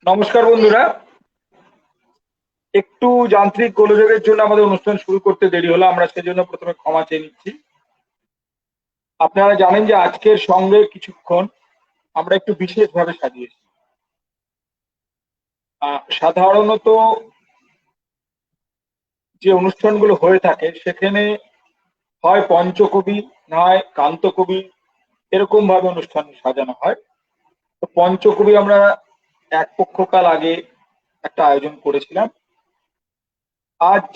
নমস্কার বন্ধুরা, একটু যান্ত্রিক গোলযোগের জন্য আমাদের অনুষ্ঠান শুরু করতে দেরি হলো। আমরা সেজন্য প্রথমে ক্ষমা চেয়ে নিচ্ছি। আপনারা জানেন যে আজকের সঙ্গে কিছুক্ষণ আমরা একটু বিশেষভাবে সাজিয়েছি। সাধারণত যে অনুষ্ঠানগুলো হয়ে থাকে সেখানে হয় পঞ্চকবি নয় কান্তকবি এরকম ভাবে অনুষ্ঠান সাজানো হয়। তো পঞ্চকবি আমরা এক পক্ষকাল আগে একটা আয়োজন করেছিলাম। আজ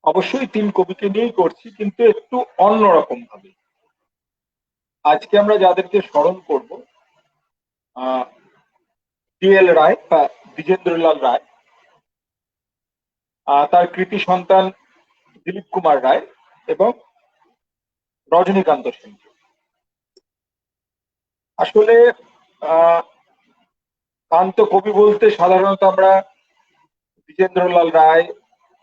অবশ্যই ৩ কবিকে নিয়েই করছি, কিন্তু একটু অন্যরকম ভাবে। আজকে আমরা যাদেরকে স্মরণ করব, DL রায় বা দ্বিজেন্দ্রলাল রায়, তার কৃতি সন্তান দিলীপ কুমার রায় এবং রজনীকান্ত সেন। আসলে কান্ত কবি বলতে সাধারণত আমরা দ্বিজেন্দ্রলাল রায়,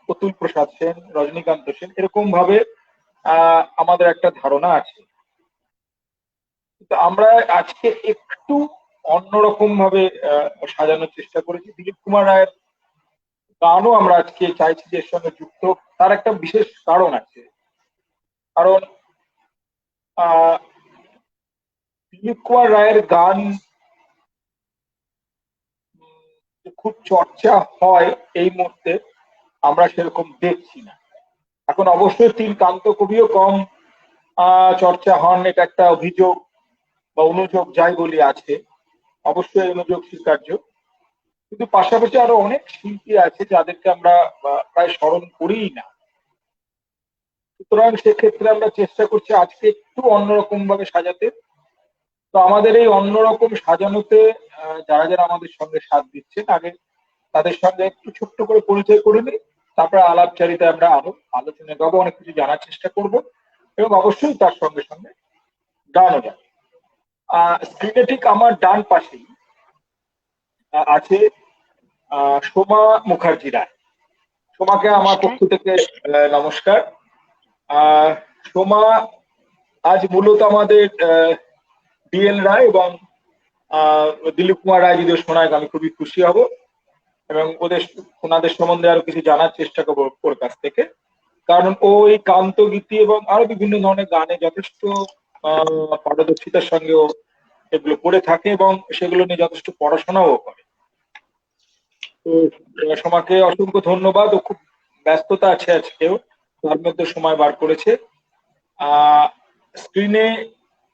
অতুল প্রসাদ সেন, রজনীকান্ত সেন এরকম ভাবে আমাদের একটা ধারণা আছে। কিন্তু আমরা আজকে একটু অন্যরকম ভাবে সাজানোর চেষ্টা করেছি। দিলীপ কুমার রায়ের গানও আমরা আজকে চাইছি যে এর সঙ্গে যুক্ত। তার একটা বিশেষ কারণ আছে, কারণ দিলীপ কুমার রায়ের গান খুব চর্চা হয় এই মুহূর্তে আমরা সেরকম দেখছি না। এখন অবশ্যই ৩ কান্ত কবিও কম চর্চা হন, এটা একটা অভিযোগ বা অনুযোগ যাই বলি আছে, অবশ্যই অনুযোগ স্বীকার্য। কিন্তু পাশাপাশি আরো অনেক শিল্পী আছে যাদেরকে আমরা প্রায় স্মরণ করিই না। সুতরাং সেক্ষেত্রে আমরা চেষ্টা করছি আজকে একটু অন্যরকম ভাবে সাজাতে। তো আমাদের এই অন্যরকম সাজানোতে যারা যারা আমাদের সঙ্গে সাথ দিচ্ছেন, আগে তাদের সঙ্গে একটু ছোট্ট করে পরিচয় করে নিই। তারপরে আলাপচারিতায় আমরা আরো আলোচনায় যাবো, অনেক কিছু জানার চেষ্টা করব এবং অবশ্যই তার সঙ্গে সঙ্গে গানও যাবে। স্ক্রিনে ঠিক আমার ডান পাশেই আছে সোমা মুখার্জি রায়। সোমাকে আমার পক্ষ থেকে নমস্কার। সোমা আজ মূলত আমাদের DL রায় এবং দিলীপ কুমার রায় যদি শোনায় আমি খুবই খুশি হব এবং ওনাদের সম্বন্ধে আরো কিছু জানার চেষ্টা করবো ওর কাছ থেকে। কারণ ও এই কান্তগীতি এবং আরো বিভিন্ন ধরনের গানে যথেষ্ট পারদর্শিতার সঙ্গে ও এগুলো করে থাকে এবং সেগুলো নিয়ে যথেষ্ট পড়াশোনাও করে। তো সোমাকে অসংখ্য ধন্যবাদ। ও খুব ব্যস্ততা আছে আজকেও, তার মধ্যে সময় বার করেছে। স্ক্রিনে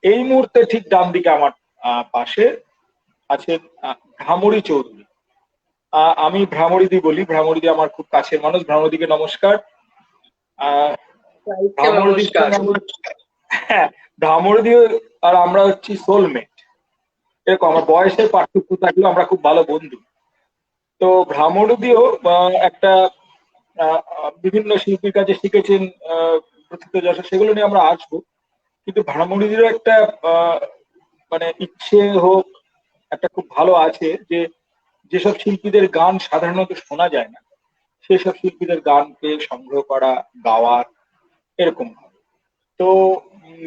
এই মুহূর্তে ঠিক ডান দিকে আমার পাশে আছেন ভ্রামরী চৌধুরী। আমি ভ্রামরীদি বলি, ভ্রামরীদি আমার খুব কাছের মানুষ। ভ্রামরীদিকে নমস্কার। ভ্রামরীদির সঙ্গে হ্যাঁ, ভ্রামরীদি আর আমরা হচ্ছি সোলমেট। এরকম আমার বয়সের পার্থক্য থাকলেও আমরা খুব ভালো বন্ধু। তো ভ্রামরীদিও একটা বিভিন্ন শিল্পীর কাছে শিখেছেন প্রথিত যশা, সেগুলো নিয়ে আমরা আসবো। কিন্তু ভ্রামরীদিরও একটা মানে ইচ্ছে হোক একটা খুব ভালো আছে যে যেসব শিল্পীদের গান সাধারণত শোনা যায় না সেসব শিল্পীদের গানকে সংগ্রহ করা, গাওয়া এরকম ভাবে। তো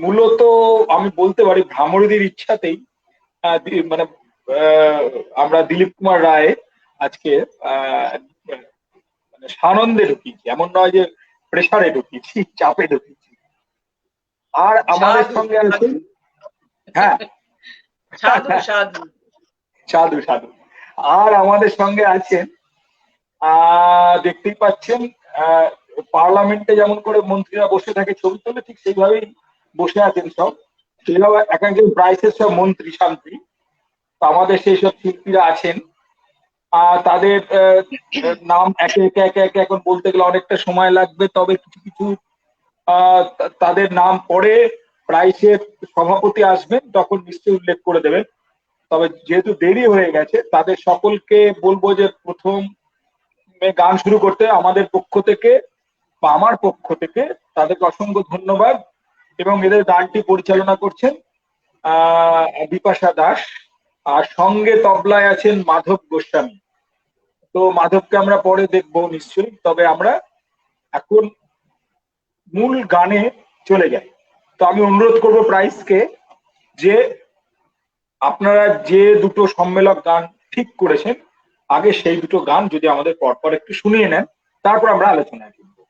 মূলত আমি বলতে পারি ভ্রামরীদির ইচ্ছাতেই মানে আমরা দিলীপ কুমার রায় আজকে মানে সানন্দে ঢুকিয়েছি, এমন নয় যে প্রেসারে ঢুকিয়েছি, চাপে ঢুকিয়েছি। আর আমাদের সঙ্গে আছেন হ্যাঁ সাধু সাধু সাধু সাধু আর আমাদের সঙ্গে আছেন দেখতেই পাচ্ছেন পার্লামেন্টে যেমন করে মন্ত্রীরা বসে থাকে ছবি তোলে, ঠিক সেইভাবেই বসে আছেন সব। সেভাবে এক একজন প্রাইসের সব মন্ত্রী শান্তি। তো আমাদের সেই সব শিল্পীরা আছেন, তাদের নাম একে একে একে একে এখন বলতে গেলে অনেকটা সময় লাগবে, তবে কিছু কিছু তাদের নাম পরে প্রাইসের সভাপতি আসবেন তখন নিশ্চয়ই উল্লেখ করে দেবেন। তবে যেহেতু দেরি হয়ে গেছে তাদের সকলকে বলবো যে প্রথম গান শুরু করতে আমাদের পক্ষ থেকে বা আমার পক্ষ থেকে তাদেরকে অসংখ্য ধন্যবাদ। এবং এদের গানটি পরিচালনা করছেন বিপাশা দাস, আর সঙ্গে তবলায় আছেন মাধব গোস্বামী। তো মাধবকে আমরা পরে দেখবো নিশ্চয়ই, তবে আমরা এখন মূল গানে চলে যাই। তো আমি অনুরোধ করবো প্রাইসকে যে আপনারা যে দুটো সম্মেলক গান ঠিক করেছেন আগে সেই দুটো গান যদি আমাদের পরপর একটু শুনিয়ে নেন, তারপর আমরা আলোচনায় ফিরবো।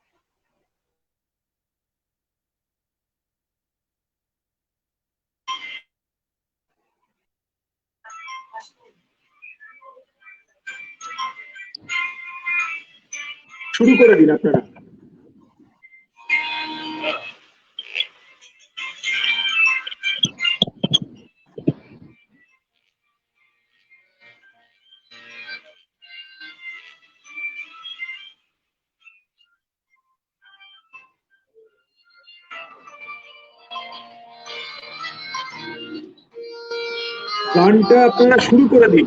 শুরু করে দিন আপনারা। গানটা আপনারা শুরু করে দিন।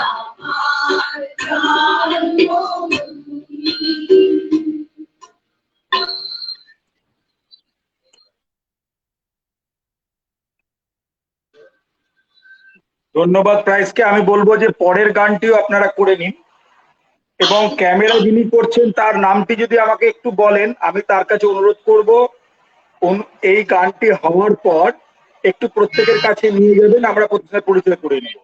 আমার জন্মভূমি। ধন্যবাদ প্রাইজকে। আমি বলবো যে পরের গানটিও আপনারা করে নিন, এবং ক্যামেরা যিনি করছেন তার নামটি যদি আমাকে একটু বলেন, আমি তার কাছে অনুরোধ করব এই গানটি হওয়ার পর একটু প্রত্যেকের কাছে নিয়ে যাবেন, আমরা প্রত্যেকের পরিচয় করে নিব।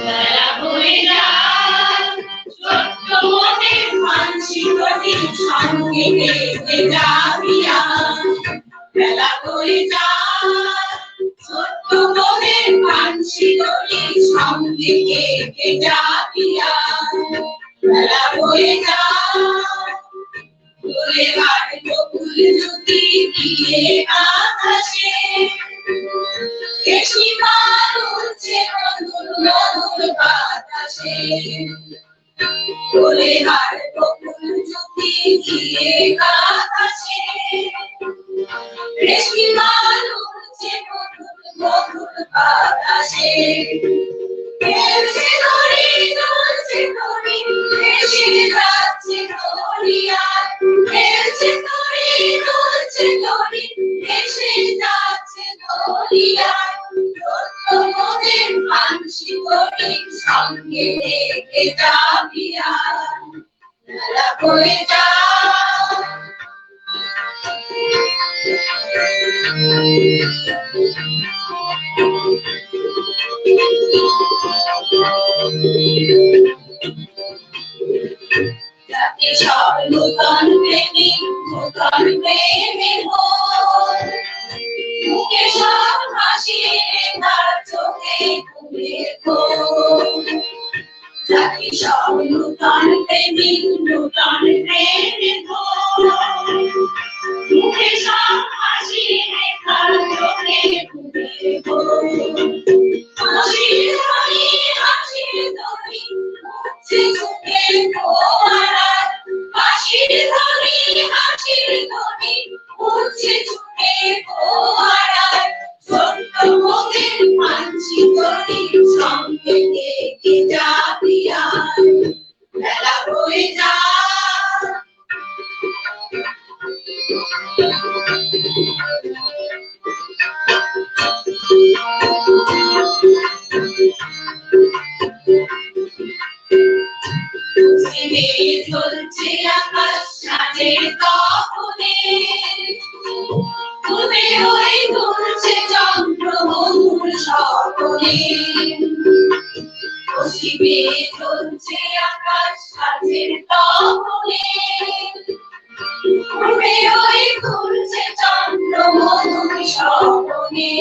বেলা করে যায় ছোট্ট মনের মানসিকটি সঙ্গে কে যাবিয়া। বেলা করে যায় ফুলে হাট বকুল যদি দিয়ে আকাশে এসি মারুছে মধুর মধুর বাতাসে। ফুলে হাট বকুল যদি দিয়ে আকাশে এসি মারুছে মধুর মধুর বাতাসে। খেলছে দড়ি দুলছে দড়ি ভেসে যাচ্ছে দড়িয়ায়। খেলছে দড়ি দুলছে দড়ি ভেসে যাচ্ছে দড়িয়ায়। ছোট্ট মনের মানসি দড়ি সঙ্গে রেখে যাবি আর। বেলা বয়ে যায় যাকে সব নূতন প্রেমিক নূতন প্রেমে ভোর। মুখে সব হাসি তার চোখে ঘুমের ঘোর। যাকে সব নূতন প্রেমিক নূতন প্রেমে ভোর। মুখে সব হাসি তার চোখে ঘুমের ঘোর। হাসির ধ্বনি হাসির ধ্বনি উঠছে চোখের ফোয়ারায়। হাসির ধ্বনি হাসির ধ্বনি উঠছে চোখের ফোয়ারায়। ছোট্ট মনের মানসি ধ্বনি সঙ্গে রেখে যাবি আর। বেলা বয়ে যায় চলছে আকাশ সাজের তপনে। তুমি ওই দুলছে চন্দ্র মধুর স্বপনে। পশ্চিমে চলছে আকাশ সাজের তপনে। তুমি ওই দুলছে চন্দ্র মধুর স্বপনে।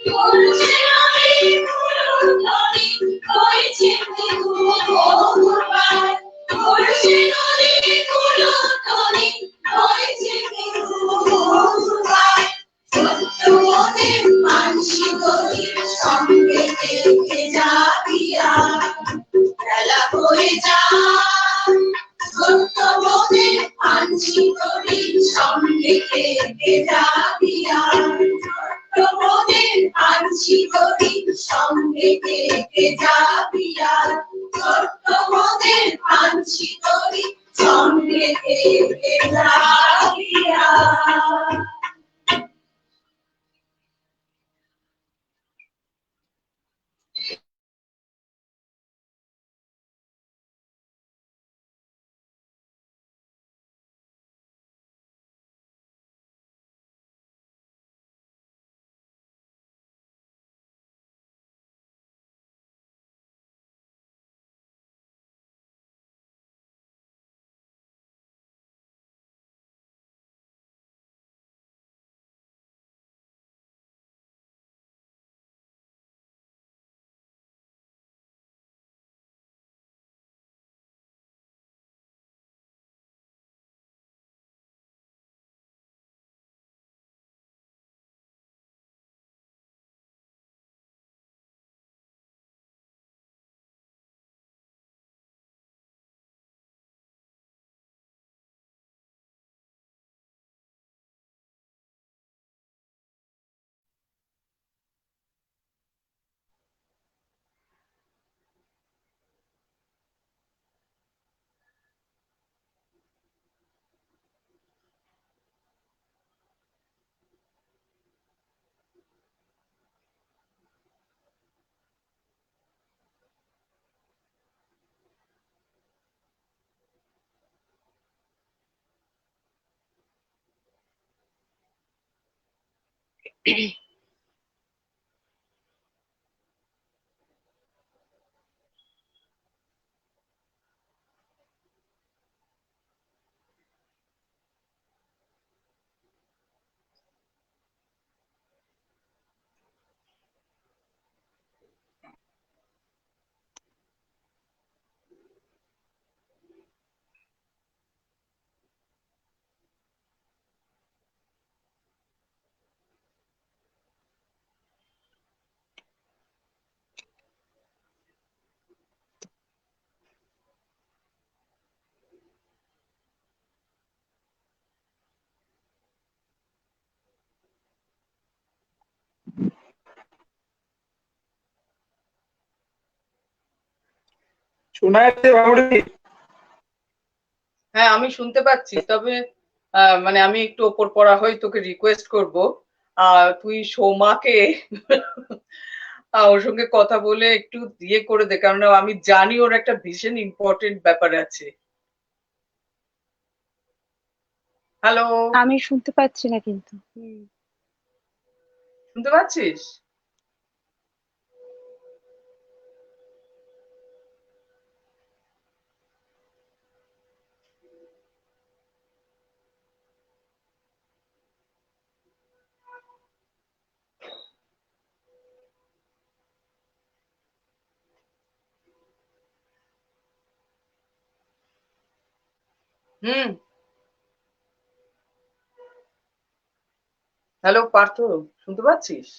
দুলছে নদী ফুল নদী বইছে মধুর বায়। দুলছে নদী ফুল নদী বইছে মধুর বায়। ছোট্ট মনের মানসি গতি সঙ্গে রেখে যাবি আর। বেলা বয়ে যায় ছোট্ট মনের মানসি গতি সঙ্গে রেখে যাবি আর। ছোট্ট মনের মানসি গতি সঙ্গে রেখে যাবি আর। ছোট্ট মনের মানসি গতি সঙ্গে রেখে যাবি আর। শোনা যাচ্ছে বাবুরি? হ্যাঁ, আমি শুনতে পাচ্ছি। তবে মানে আমি একটু ওপর পড়া হয়ে তোকে রিকোয়েস্ট করব, তুই সোমাকে ওর সঙ্গে কথা বলে একটু দিয়ে করে দে, কারণ আমি জানি ওর একটা ভীষণ ইম্পর্টেন্ট ব্যাপার আছে। হ্যালো, আমি শুনতে পাচ্ছি না কিন্তু। শুনতে পাচ্ছিস? হুম। হ্যালো পার্থ, শুনতে পাচ্ছিস?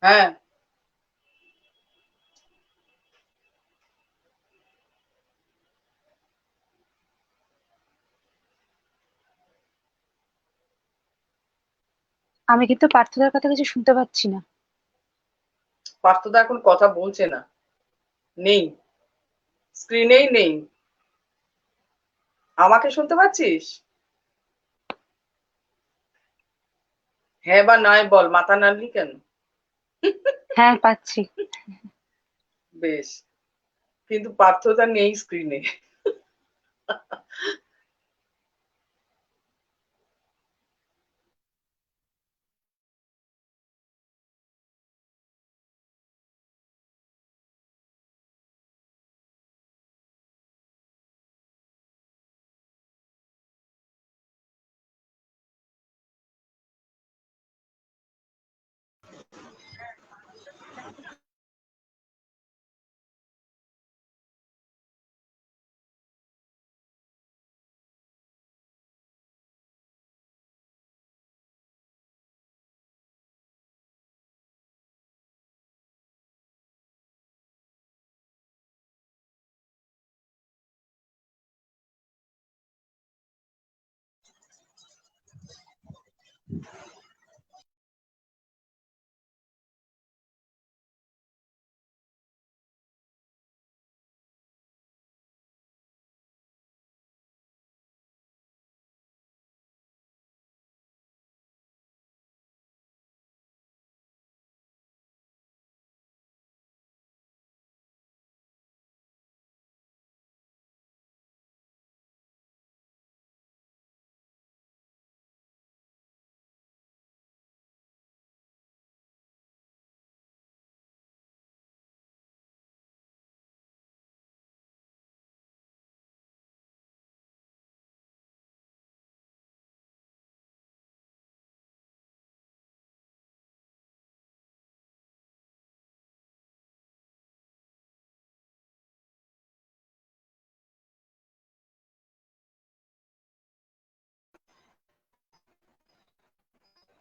হ্যাঁ। আমি কিন্তু পার্থদার কথা কিছু শুনতে পাচ্ছি না। পার্থদা এখন কথা বলছে না, নেই, স্ক্রিনেই নেই। আমাকে শুনতে পাচ্ছিস? হ্যাঁ বা নাই বল, মাথা নাড়লি কেন? হ্যাঁ, পাচ্ছি। বেশ, কিন্তু পার্থদা নেই স্ক্রিনে।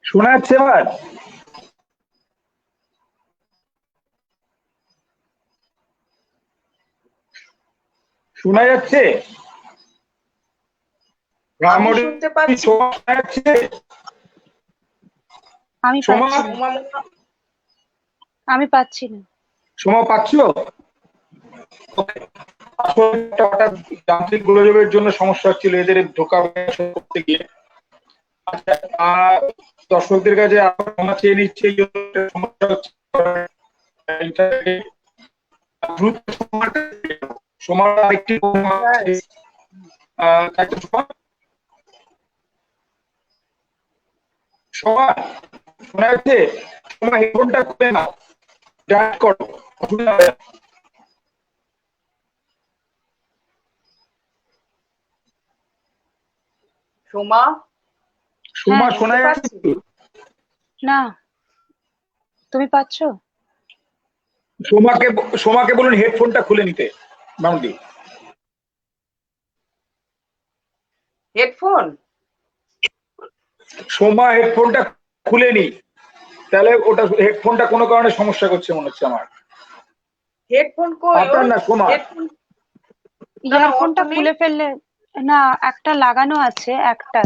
শোনা যাচ্ছে এবার? শোনা যাচ্ছে? আমি শুনতে পাচ্ছি। সোমা শোনা যাচ্ছে? আমি সোমা? পাচ্ছি না। সোমা মনে হয়- আমি পাচ্ছি না। সোমা পাচ্ছ? আসলে একটা হঠাৎ যান্ত্রিক গোলযোগের জন্য সমস্যা হচ্ছিল এদের ঢোকা বের করতে গিয়ে। আচ্ছা, দর্শকদের কাছে আবার ক্ষমা চেয়ে নিচ্ছে, এই জন্য একটা সমস্যা হচ্ছে। ইন্টারনেটে দ্রুত সোমার আরেকটি বোমা আছে। তাই তো সোমা? সোমা শোনা যাচ্ছে? সোমা হেডফোনটা খুলে নাও, ডায়াল করো, অসুবিধা হবে না। সোমা সোমা হ্যাঁ, শোনা শুনতে যাচ্ছে পাচ্ছি। তো? না, তুমি পাচ্ছো? সোমাকে সোমাকে বলুন হেডফোনটা খুলে নিতে। মামুদি, হেডফোন? সোমা হেডফোনটা খুলে নি, তাহলে ওটা হেডফোনটা কোনো কারণে সমস্যা করছে মনে হচ্ছে আমার। হেডফোন কই আপনার ওর? না সোমা? হেডফোন না, না, ওর ইয়ারফোনটা তো নেই। খুলে ফেললে না, একটা লাগানো আছে একটা,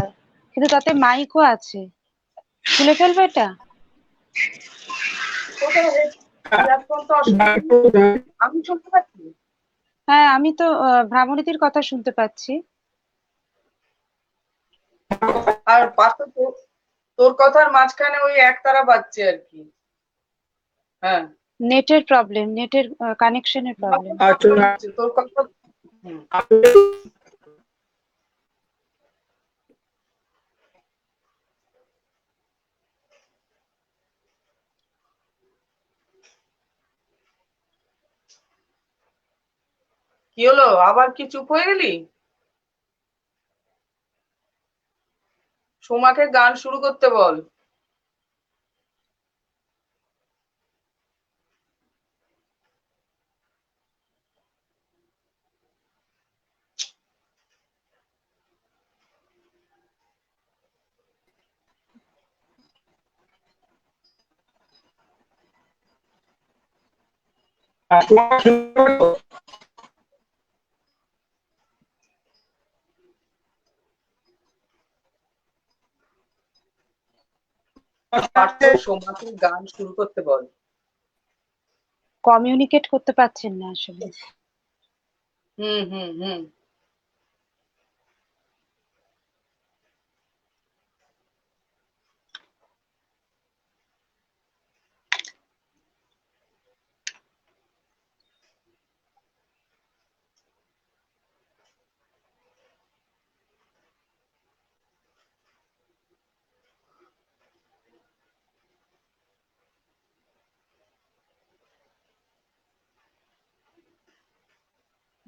কিন্তু তাতে মাইকও আছে। খুলে ফেলবে এটা? কোথায় ইয়ারফোন তো আমি শুনতে পাচ্ছি। হ্যাঁ, আমি তো ভ্রামরীতির কথা শুনতে পাচ্ছি। আর পার্থ তোর কথার মাঝখানে ওই একতারা বাজছে আর কি। হ্যাঁ, নেটের প্রবলেম, নেটের কানেকশনের প্রবলেম। আচ্ছা, হচ্ছে তোর কথা। হুম। কি হলো, আবার কি চুপ হয়ে গেলি? সোমাকে গান শুরু করতে বল। সোমা শুনতে পাচ্ছো? পার্থ, সোমাকে গান শুরু করতে বল। কমিউনিকেট করতে পারছেন না আসলে। হুম হুম হুম।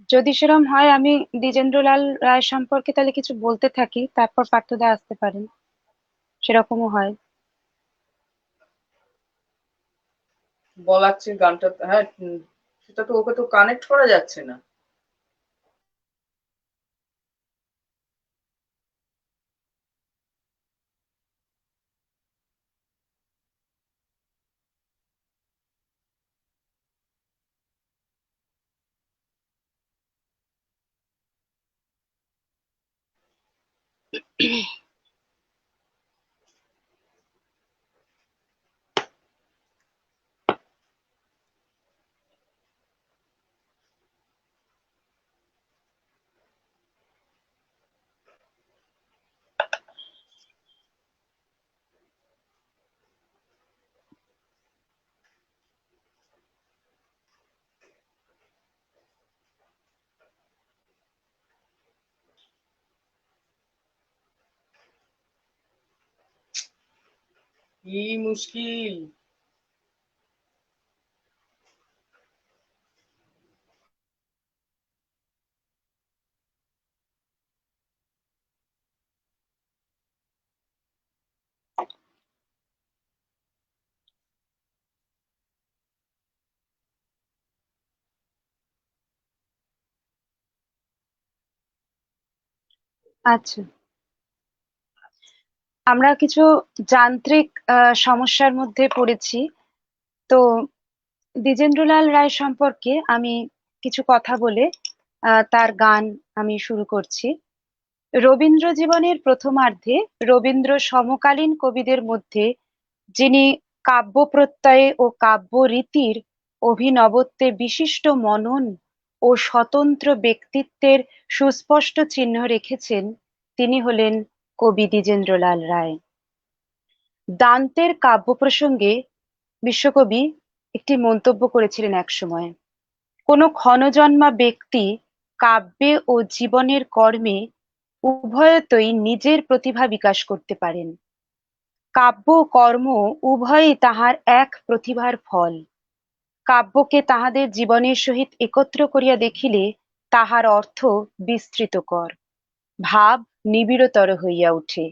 যদি সেরকম হয়, আমি দ্বিজেন্দ্রলাল রায় সম্পর্কে তাহলে কিছু বলতে থাকি, তারপর পার্থদা আসতে পারেন, সেরকমও হয়। বলাচ্ছে গানটা, হ্যাঁ। সেটা তো ওকে তো কানেক্ট করা যাচ্ছে না। কি মুশকিল। আচ্ছা, আমরা কিছু যান্ত্রিক সমস্যার মধ্যে পড়েছি। তো দ্বিজেন্দ্রলাল রায় সম্পর্কে আমি কিছু কথা বলে তার গান আমি শুরু করছি। রবীন্দ্র জীবনের প্রথমার্ধে রবীন্দ্র সমকালীন কবিদের মধ্যে যিনি কাব্য প্রত্যয়ে ও কাব্য রীতির অভিনবত্বে বিশিষ্ট মনন ও স্বতন্ত্র ব্যক্তিত্বের সুস্পষ্ট চিহ্ন রেখেছেন, তিনি হলেন কবি দ্বিজেন্দ্রলাল রায়। দান্তের কাব্য প্রসঙ্গে বিশ্বকবি একটি মন্তব্য করেছিলেন একসময়, কোনো ক্ষণজন্মা ব্যক্তি কাব্যে ও জীবনের কর্মে উভয়তই নিজের প্রতিভা বিকাশ করতে পারেন। কাব্য কর্ম উভয়ই তাহার এক প্রতিভার ফল। কাব্যকে তাহাদের জীবনের সহিত একত্র করিয়া দেখিলে তাহার অর্থ বিস্তৃতকর, ভাব নিবিড়তর হইয়া উঠে।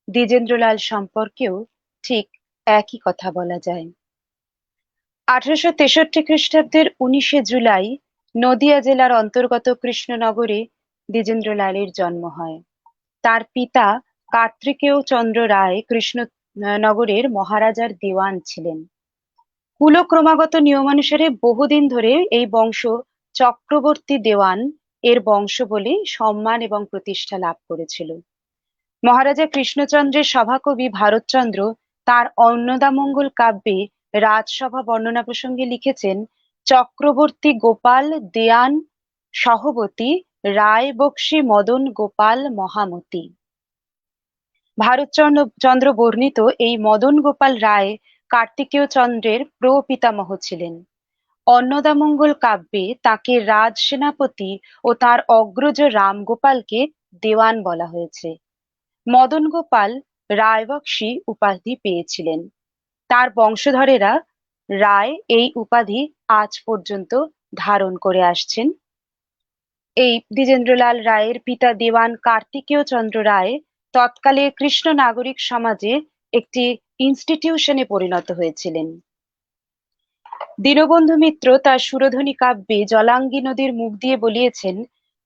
দ্বিজেন্দ্রলাল সম্পর্কেও ঠিক একই কথা বলা যায়। 1863 খ্রিস্টাব্দের 19শে জুলাই নদিয়া জেলার অন্তর্গত কৃষ্ণনগরে দ্বিজেন্দ্রলালের জন্ম হয়। তার পিতা কার্তিকেয় চন্দ্র রায় কৃষ্ণনগরের মহারাজার দেওয়ান ছিলেন। কুলক্রমাগত নিয়মানুসারে বহুদিন ধরে এই বংশ চক্রবর্তী দেওয়ান এর বংশ বলে সম্মান এবং প্রতিষ্ঠা লাভ করেছিল। মহারাজা কৃষ্ণচন্দ্রের সভাকবি ভারতচন্দ্র তার অন্নদামঙ্গল কাব্যে রাজসভা বর্ণনা প্রসঙ্গে লিখেছেন, চক্রবর্তী গোপাল দেয়ান সহবতী রায় বক্সী মদন গোপাল মহামতি। ভারতচন্দ্র বর্ণিত এই মদন গোপাল রায় কার্তিকেয় চন্দ্রের প্রপিতামহ ছিলেন। অন্নদামঙ্গল কাব্যে তাকে রাজ সেনাপতি ও তার অগ্রজ রামগোপালকে দেওয়ান বলা হয়েছে। মদন গোপাল রায়বক্সী উপাধি পেয়েছিলেন। তার বংশধরেরা রায় এই উপাধি আজ পর্যন্ত ধারণ করে আসছেন। এই দ্বিজেন্দ্রলাল রায়ের পিতা দেওয়ান কার্তিকেয় চন্দ্র রায় তৎকালে কৃষ্ণ নাগরিক সমাজে একটি ইনস্টিটিউশনে পরিণত হয়েছিলেন। দীনবন্ধু মিত্র তার সুরধ্বনি কাব্যে জলাঙ্গি নদীর মুখ দিয়ে বলিয়েছেন,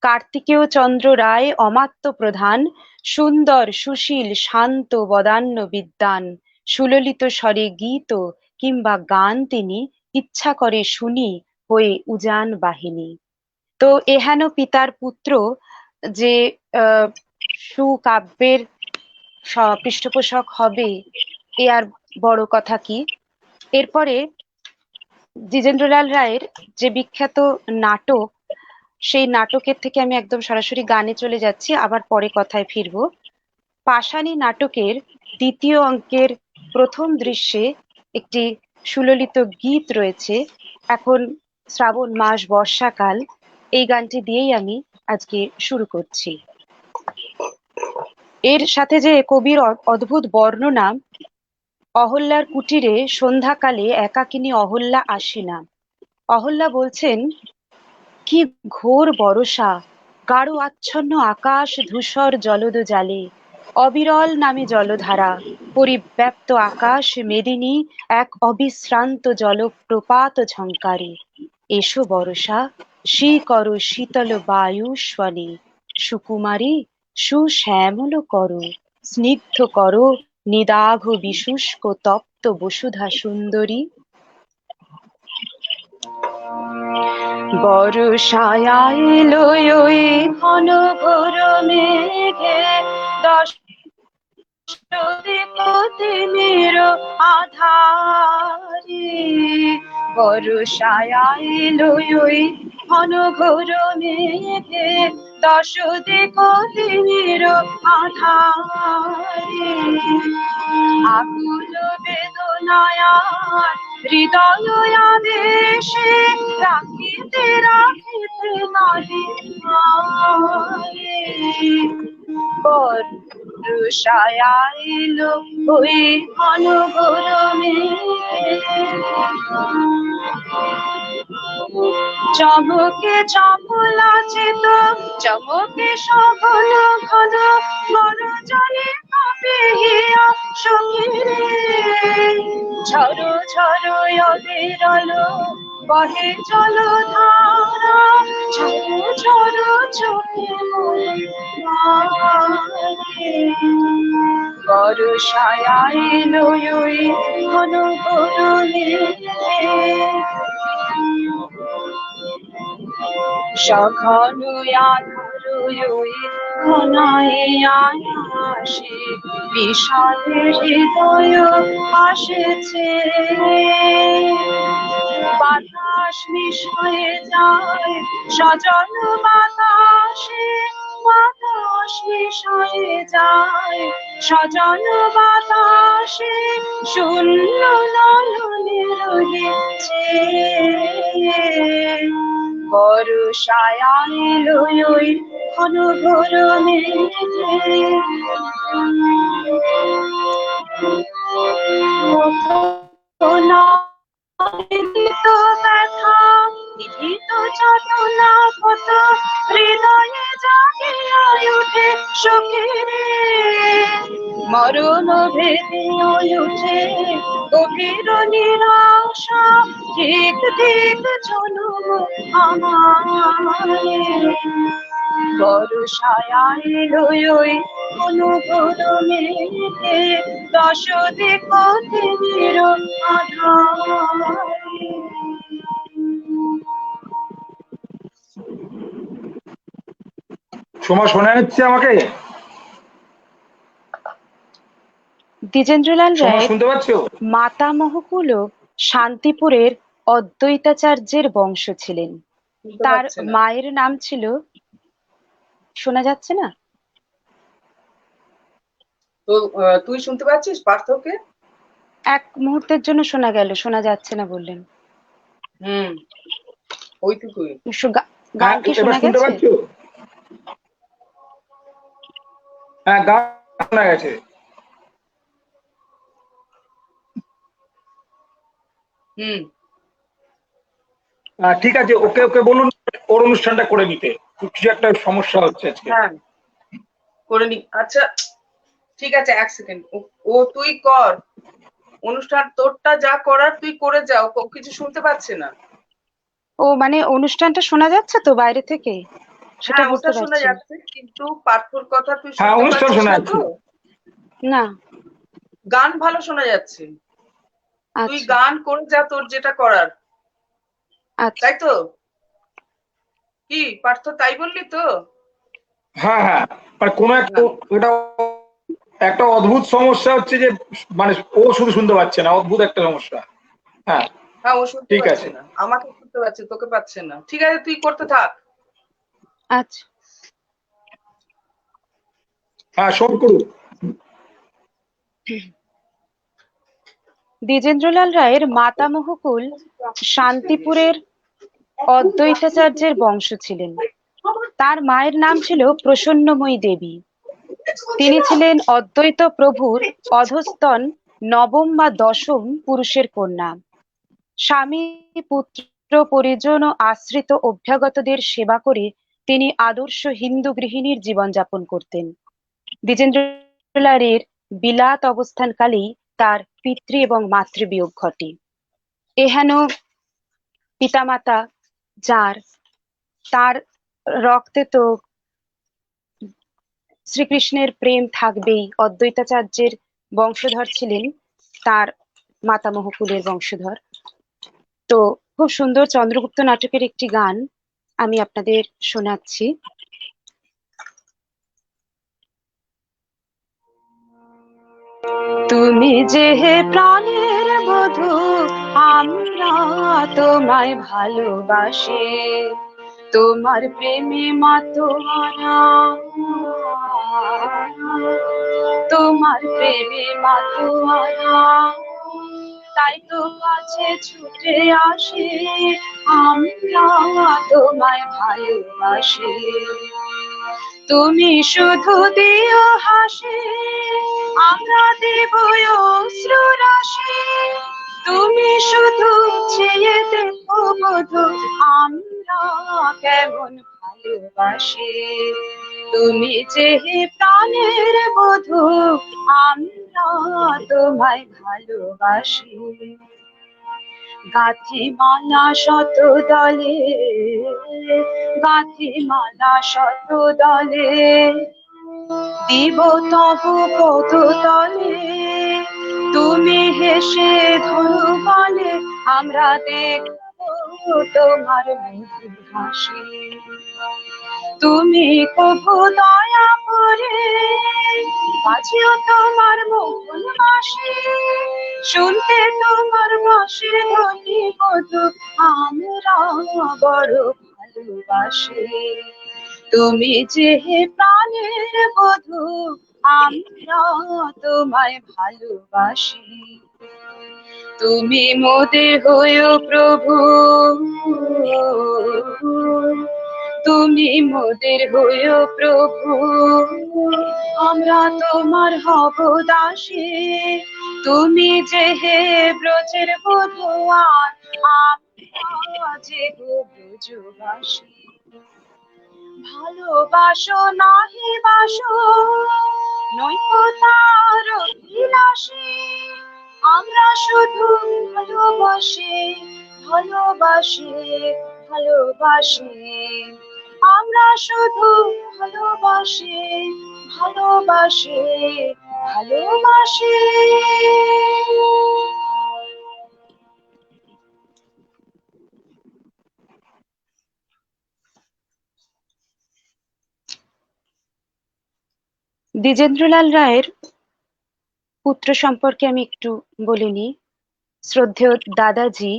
কার্তিকেয় চন্দ্র রায় অমাত্য প্রধান, সুন্দর সুশীল শান্ত বদান্য বিদ্বান, সুললিত স্বরে গীত কিংবা গান তিনি ইচ্ছা করে শুনি হয়ে উজান বাহিনী। তো এহেন পিতার পুত্র যে সুকাব্যের পৃষ্ঠপোষক হবে, এ আর বড় কথা কি। এরপরে দ্বিজেন্দ্রলাল রায়ের যে বিখ্যাত নাটক, সেই নাটকের থেকে আমি একদম সরাসরি গানে চলে যাচ্ছি, আবার পরে কথায় ফিরবো। পাষাণী নাটকের দ্বিতীয় অঙ্কের প্রথম দৃশ্যে একটি সুললিত গীত রয়েছে। এখন শ্রাবণ মাস, বর্ষাকাল, এই গানটি দিয়েই আমি আজকে শুরু করছি। এর সাথে যে কবির অদ্ভুত বর্ণনা, অহল্যার কুটিরে সন্ধ্যাকালে একাকিনী অহল্যা আসিনা। অহল্যা বলছেন, কি ঘোর বরষা, গাঢ় আচ্ছন্ন আকাশ ধূসর জলদ জালে, অবিরল নামে জলধারা, পরিব্যাপ্ত আকাশ মেদিনী এক অবিশ্রান্ত জলপ্রপাত ঝঙ্কারে। এসো বরষা, কর শীতল বায়ু স্বনে, সুকুমারী সুশ্যামল করো, স্নিগ্ধ করো নিদাঘ বিশুষ্ক তপ্ত বসুধা সুন্দরী। বর্ষায় এলো ওই ঘন ঘোর মেঘে, দশদিনের আধারে। বর্ষায় এলো ওই ঘন ঘোর মেঘে, দশদিনের আধারে। আকুল বেদনায় হৃদয় আবেশে, রাখিতে রাখিতে নাহি পারে। বর্ষায় এলো ওই ঘন ঘোর মেঘে, চমকে চপলাচিত চমকে সঘন ঘন বরজলে কাঁপিয়া সখীরে। ঝড়ো ঝড়ো অবিরল বহে জলধারা, ঝড়ো ঝড়ো চোখে বর্ষায় এলো ওই ঘন ঘোর মেঘে। সঘন আধার ঘনায় আয়াসে বিষাদের হৃদয় আসেছে, বাতাস মিশয়ে যায় সজল বাতাসে, বাতাস মিশয়ে যায় সজল বাতাসে, শূন্য নয়নে রয়েছে। বর্ষায় এলো ওই ঘন ঘোর মেঘে, নিহিত ব্যথা নিহিত চেতনা কত হৃদয়ে জাগিয়া ওঠে সুখের, মরণ ভেদে ওঠে গভীর নিরাশা, ঠিক ঠিক জনম আমারে। বর্ষায় এলো ওই ঘন ঘোর মেঘে, দশ দিক তিমির আঁধারে। সোমা, শোনা যাচ্ছে আমাকে? দ্বিজেন্দ্রলাল সোমা, রায়ের শুনতে পাচ্ছ? মাতামহকুল শান্তিপুরের অদ্বৈতাচার্যের বংশ ছিলেন। শুনতে তার পাচ্ছে না। মায়ের নাম ছিল, শোনা যাচ্ছে না? তো তুই শুনতে পাচ্ছিস পার্থকে? এক মুহূর্তের জন্য শোনা গেল, শোনা যাচ্ছে না বললেন। হুম, ওইটুকুই। গান কি এবার শোনা শুনতে গেছে? পাচ্ছ? হ্যাঁ, গান শোনা গেছে। হুম, ঠিক আছে, ওকে ওকে বলুন ওর অনুষ্ঠানটা করে নিতে, কিছু একটা সমস্যা হচ্ছে আজকে। হ্যাঁ করে নি। আচ্ছা ঠিক আছে, এক সেকেন্ড। ও তুই কর অনুষ্ঠান, তোরটা যা করার তুই করে যাও, ও কিছু শুনতে পাচ্ছে না। ও মানে অনুষ্ঠানটা শোনা যাচ্ছে তো বাইরে থেকে, সেটা হ্যাঁ বুঝতে ওটা শোনা পারছি না। যাচ্ছে, কিন্তু পার্থর কথা তুই হ্যাঁ, শুনতে অনুষ্ঠান পাচ্ছিস শোনা না যাচ্ছে। তো? না। গান ভালো শোনা যাচ্ছে, তুই আচ্ছা গান করে যা তোর যেটা করার, আচ্ছা। তাই তো? কি পার্থ, তাই বললি তো? হ্যাঁ হ্যাঁ, মানে কোনো একটা, এটা একটা অদ্ভুত সমস্যা হচ্ছে যে, মানে ও শুধু শুনতে পাচ্ছে না, অদ্ভুত একটা সমস্যা। হ্যাঁ হ্যাঁ ও শুনতে ঠিক পাচ্ছে আছে। না, আমাকে শুনতে পাচ্ছে, তোকে পাচ্ছে না। ঠিক আছে তুই করতে থাক। আচ্ছা, হ্যাঁ, সব করুন। দ্বিজেন্দ্রলাল রায়ের মাতামহকুল শান্তিপুরের অদ্বৈতাচার্যের বংশ ছিলেন। তার মায়ের নাম ছিল প্রসন্নময়ী দেবী। তিনি ছিলেন অদ্বৈত প্রভুর অধস্তন নবম বা দশম পুরুষের কন্যা। স্বামী, পুত্র, পরিজন ও আশ্রিত অভ্যাগতদের সেবা করে তিনি আদর্শ হিন্দু গৃহিণীর জীবনযাপন করতেন। দ্বিজেন্দ্রলালের বিলাত অবস্থানকালেই তার পিতৃ এবং মাতৃবিয়োগ ঘটে। এহেন পিতামাতা যার, তার রক্তে তো শ্রীকৃষ্ণের প্রেম থাকবেই। অদ্বৈতাচার্যের বংশধর ছিলেন তার মাতামহকুলের বংশধর। তো খুব সুন্দর চন্দ্রগুপ্ত নাটকের একটি গান আমি আপনাদের শোনাচ্ছি। তুমি যে প্রাণের বধূ, আমরা তোমায় ভালোবাসি, তোমার প্রেমে মাতোয়ারা, তোমার প্রেমে মাতোয়ারা, তাই তো কাছে ছুটে আসি, আমরা তোমায় ভালোবাসি। তুমি শুধু দিও হাসি, আমরা দেব অশ্রু রাশি, তুমি শুধু চেয়ে দেখো বধূ, আমরা কেমন ভালোবাসি। তুমি যে প্রাণের বধূ, আমরা তোমায় ভালোবাসি। গাঁথি মালা শত দলে, গাঁথি মালা শত দলে, দিব তবু পদ তলে, তুমি হেসে ধরু বলে, আমরা দেখব তোমার মুখ ভাসে। তুমি কবু দয়া করে বাজিও তোমার মোহন বাঁশি, শুনতে তোমার বাঁশির ধ্বনি বধূ আমরা বড় ভালোবাসি। তুমি যে প্রাণের বধূ আমরা তোমায় ভালোবাসি। তুমি মোদের হয়েও প্রভু, তুমি মোদের হয়েও প্রভু, আমরা তোমার হব দাসী। তুমি যে হে ব্রজের বধূ আর আমরা যে গো ব্রজবাসী। ভালোবাসো নাহি বাসো নয়তো তার অভিলাষী, আমরা শুধু ভালোবাসি ভালোবাসি ভালোবাসি। আমরা শুধু ভালোবাসি ভালোবাসি ভালোবাসি। দ্বিজেন্দ্রলাল রায়ের পুত্র সম্পর্কে আমি একটু বলে নিই। শ্রদ্ধেয় দাদাজি,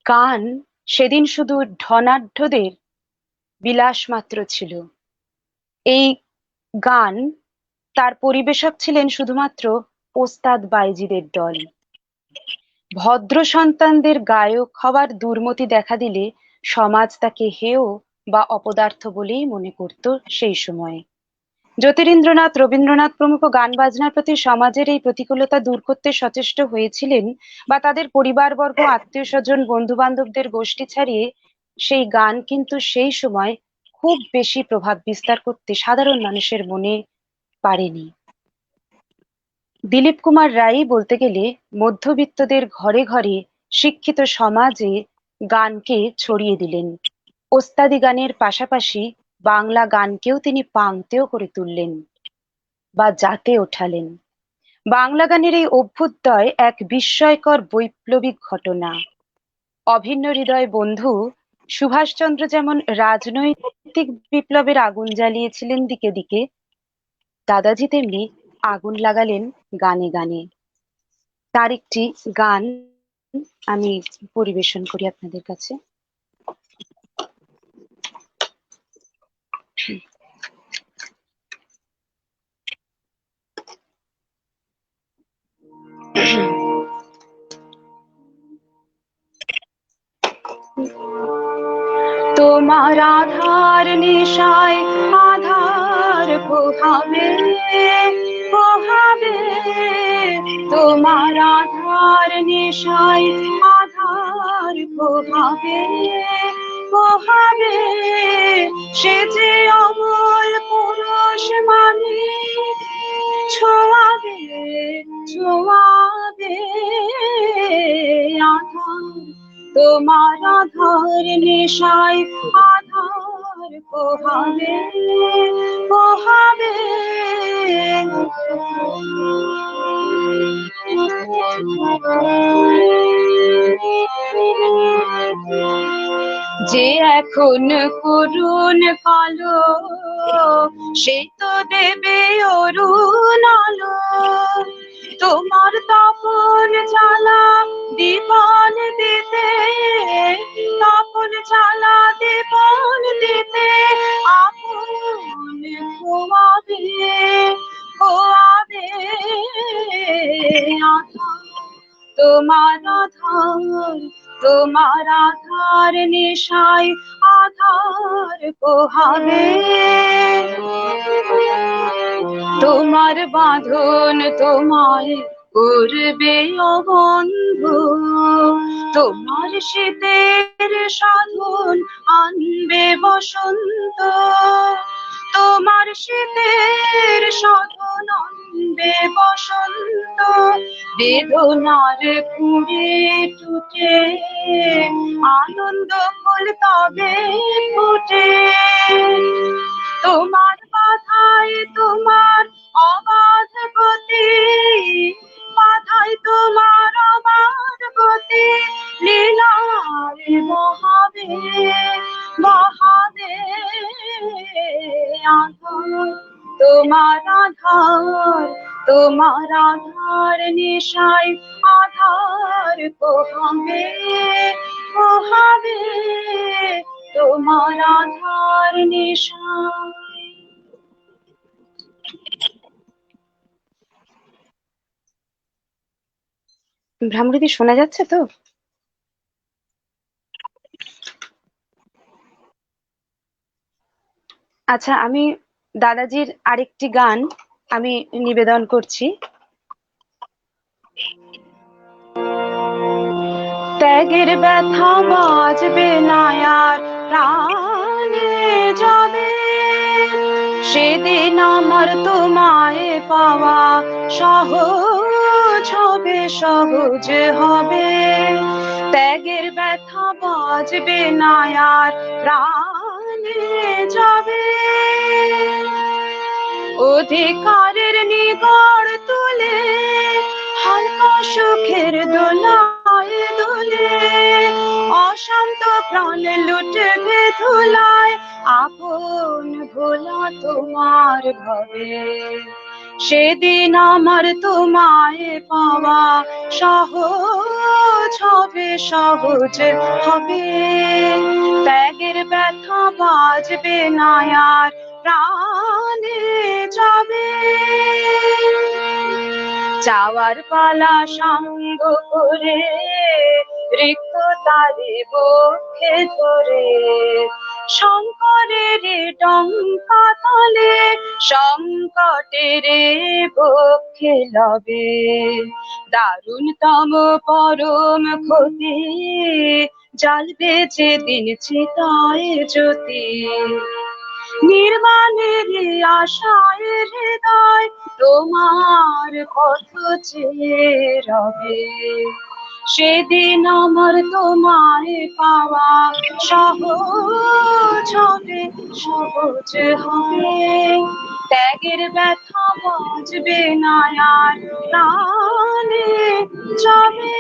গান সেদিন শুধু ধনাঢ্যদের বিলাস মাত্র ছিল। এই গান তার পরিবেশক ছিলেন শুধুমাত্র ওস্তাদ বাইজিদের দল। ভদ্র সন্তানদের গায়ক হওয়ার দুর্মতি দেখা দিলে সমাজ তাকে হেয় বা অপদার্থ বলেই মনে করত সেই সময়ে। জ্যোতিরিন্দ্রনাথ, রবীন্দ্রনাথ প্রমুখ গান বাজনার প্রতি সমাজের এই প্রতিকূলতা দূর করতে সচেষ্ট হয়েছিলেন, বা তাদের পরিবারবর্গ, আত্মীয় স্বজন, বন্ধু বান্ধবদের গোষ্ঠী ছাড়িয়ে সেই গান কিন্তু সেই সময় খুব বেশি প্রভাব বিস্তার করতে সাধারণ মানুষের মনে পারেনি। দিলীপ কুমার রায় বলতে গেলে মধ্যবিত্তদের ঘরে ঘরে শিক্ষিত সমাজে গানকে ছড়িয়ে দিলেন। ওস্তাদি গানের পাশাপাশি বাংলা গানকেও তিনি পাংতেও করে তুললেন বা জাতে ওঠালেন। বাংলা গানের এই অভ্যুদয় এক বিস্ময়কর বৈপ্লবিক ঘটনা। অভিন্ন হৃদয় বন্ধু সুভাষচন্দ্র যেমন রাজনৈতিক বিপ্লবের আগুন জ্বালিয়েছিলেন দিকে দিকে, দাদাজি তেমনি আগুন লাগালেন গানে গানে। তার একটি গান আমি পরিবেশন করি আপনাদের কাছে। তোমার আধার নেশায় আধার পোহাবে পোহাবে, তোমার আধার নেশায় আধার পোহাবে পোহাবে। সে যে অমল পুরুষ মানে ছোঁয়াবে ছোঁয়াবে আধার, তোমার আধার নেশায় আধার পোহাবে পোহাবে। যে এখন করুণ কালো সে তো দেবে অরুণ আলো, তোমার তপন জ্বালা দীপন দিতে, তপন জ্বালা দীপন দিতে আপন খোয়াবে খোয়াবে আধার, তোমার আধার, তোমার আধার নেশায় আধার পোহাবে। তোমার বাঁধন তোমায় করবে অবন্ধু, তোমার শীতের সাধন আনবে বসন্ত, তোমার শীতের সাধন আনবে বসন্ত। বেদনার কুড়ে টুটে আনন্দ ফুল তবে ফুটে, তোমার বাধায় তোমার অবাধ গতি, বাধায় তোমার অবাধ গতি লীলায় বহাবে আধার, তোমার আধার, তোমার আধার নিশায় আধার পোহাবে, পোহাবে তোমার আধার নিশায়। ভ্রামরীতি শোনা যাচ্ছে তো? আচ্ছা, আমি দাদাজির আরেকটি গান আমি নিবেদন করছি। ত্যাগের ব্যথা বাজবে না আর প্রাণে যাবে, সেদিন আমার তোমায় পাওয়া সহজ হবে, সহজ হবে। ত্যাগের ব্যথা বাজবে না আর প্রাণে যাবে, অধিকারের নিগড় তুলে হালকা সুখের দোলায় দোলে, অশান্ত প্রাণ লুটবে ধুলায়, আপন ভোলা তোমার ভাবে। সেদিন আমার তোমায় পাওয়া সহজ হবে, সহজ হবে। ত্যাগের ব্যথা বাজবে না আর প্রাণে যাবে, চাওয়ার পালা সঙ্গ করে রিক্ত তারি বক্ষে ধরে, শঙ্করের ডঙ্কা তলে সংকটের বক্ষে লবে, দারুণতম পরম ক্ষতি জ্বালবে যেদিন চিতায় জ্যোতি, নির্মাণের আশায় হৃদয় তোমার পথ চেয়ে রবে, সেদিন আমার তোমায় পাওয়া সহজ হবে, সহজ হবে। ত্যাগের ব্যথা বাজবে না আর প্রাণে যাবে।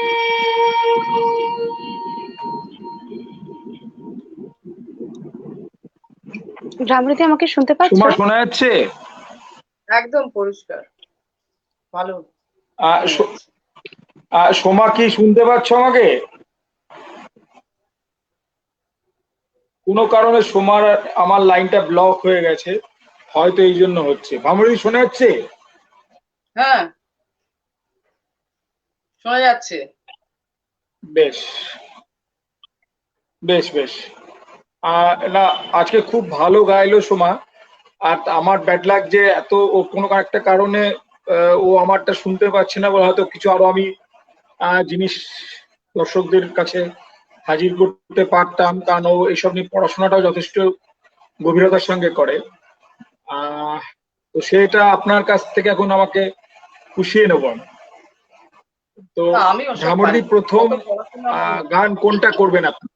ভ্রামরীতি আমাকে শুনতে পাচ্ছ? সোমা শোনা যাচ্ছে? একদম পরিষ্কার, ভালো। সোমা কি শুনতে পাচ্ছ আমাকে? কোনো কারণে সোমার আমার লাইনটা ব্লক হয়ে গেছে, হয়তো এই জন্য হচ্ছে। ভ্রামরীতি শোনা যাচ্ছে? হ্যাঁ, শোনা যাচ্ছে। বেশ বেশ বেশ। না, আজকে খুব ভালো গাইলো সোমা। আর আমার ব্যাড লাগ যে এত ও কোনো একটা কারণে ও আমারটা শুনতে পাচ্ছে না বলে হয়তো কিছু আরো আমি জিনিস দর্শকদের কাছে হাজির করতে পারতাম, কারণ ও এইসব নিয়ে পড়াশোনাটাও যথেষ্ট গভীরতার সঙ্গে করে। তো সেটা আপনার কাছ থেকে এখন আমাকে পুষিয়ে নেব আমি। তো আমি ভ্রামরীতি প্রথম গান কোনটা করবেন আপনি?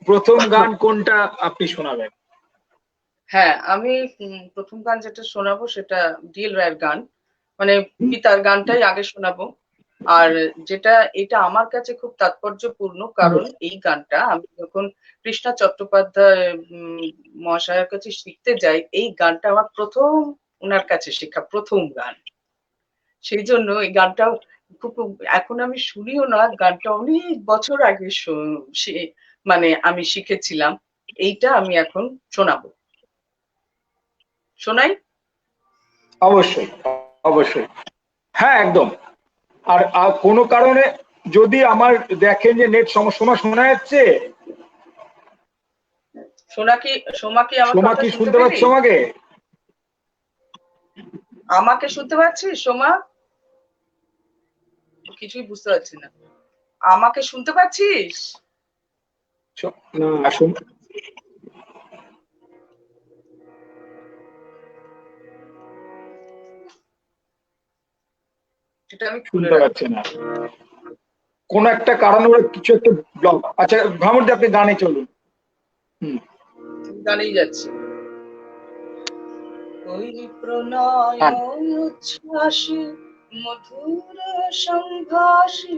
প্রথম গান কোনটা আপনি শোনাবেন? হ্যাঁ, আমি প্রথম গান যেটা শোনাবো সেটা ডিএল রায়ের গান, মানে পিতার গানটাই আগে শোনাবো। আর যেটা এটা আমার কাছে খুব তাৎপর্যপূর্ণ, কারণ এই গানটা আমি যখন কৃষ্ণা চট্টোপাধ্যায় মহাশয়ের কাছে শিখতে যাই, এই গানটা আমার প্রথম ওনার কাছে শেখা প্রথম গান। সেই জন্য এই গানটা খুব, এখন আমি শুনিও না, গানটা অনেক বছর আগে মানে আমি শিখেছিলাম। এইটা আমি এখন শোনাবো। শোনাই? অবশ্যই অবশ্যই, হ্যাঁ একদম। আর কোনো কারণে যদি আমার দেখেন যে নেট সমস্যা, শোনা যাচ্ছে? সোমা কি আমার সোমা কথা কি শুনতে শুনতে পাচ্ছ পেলি? আমাকে? আমাকে শুনতে পাচ্ছিস সোমা? কিছুই বুঝতে পারছি না। আমাকে শুনতে পাচ্ছিস? না, সেটা আমি খুলে শুনতে পাচ্ছি না, কোন একটা কারণে ওরা কিছু একটা ব্লক। আচ্ছা ভ্রামরীতি, আপনি গানে চলুন। গানেই যাচ্ছে। ওই প্রণয় উচ্ছ্বাসে মধুর সংঘাসে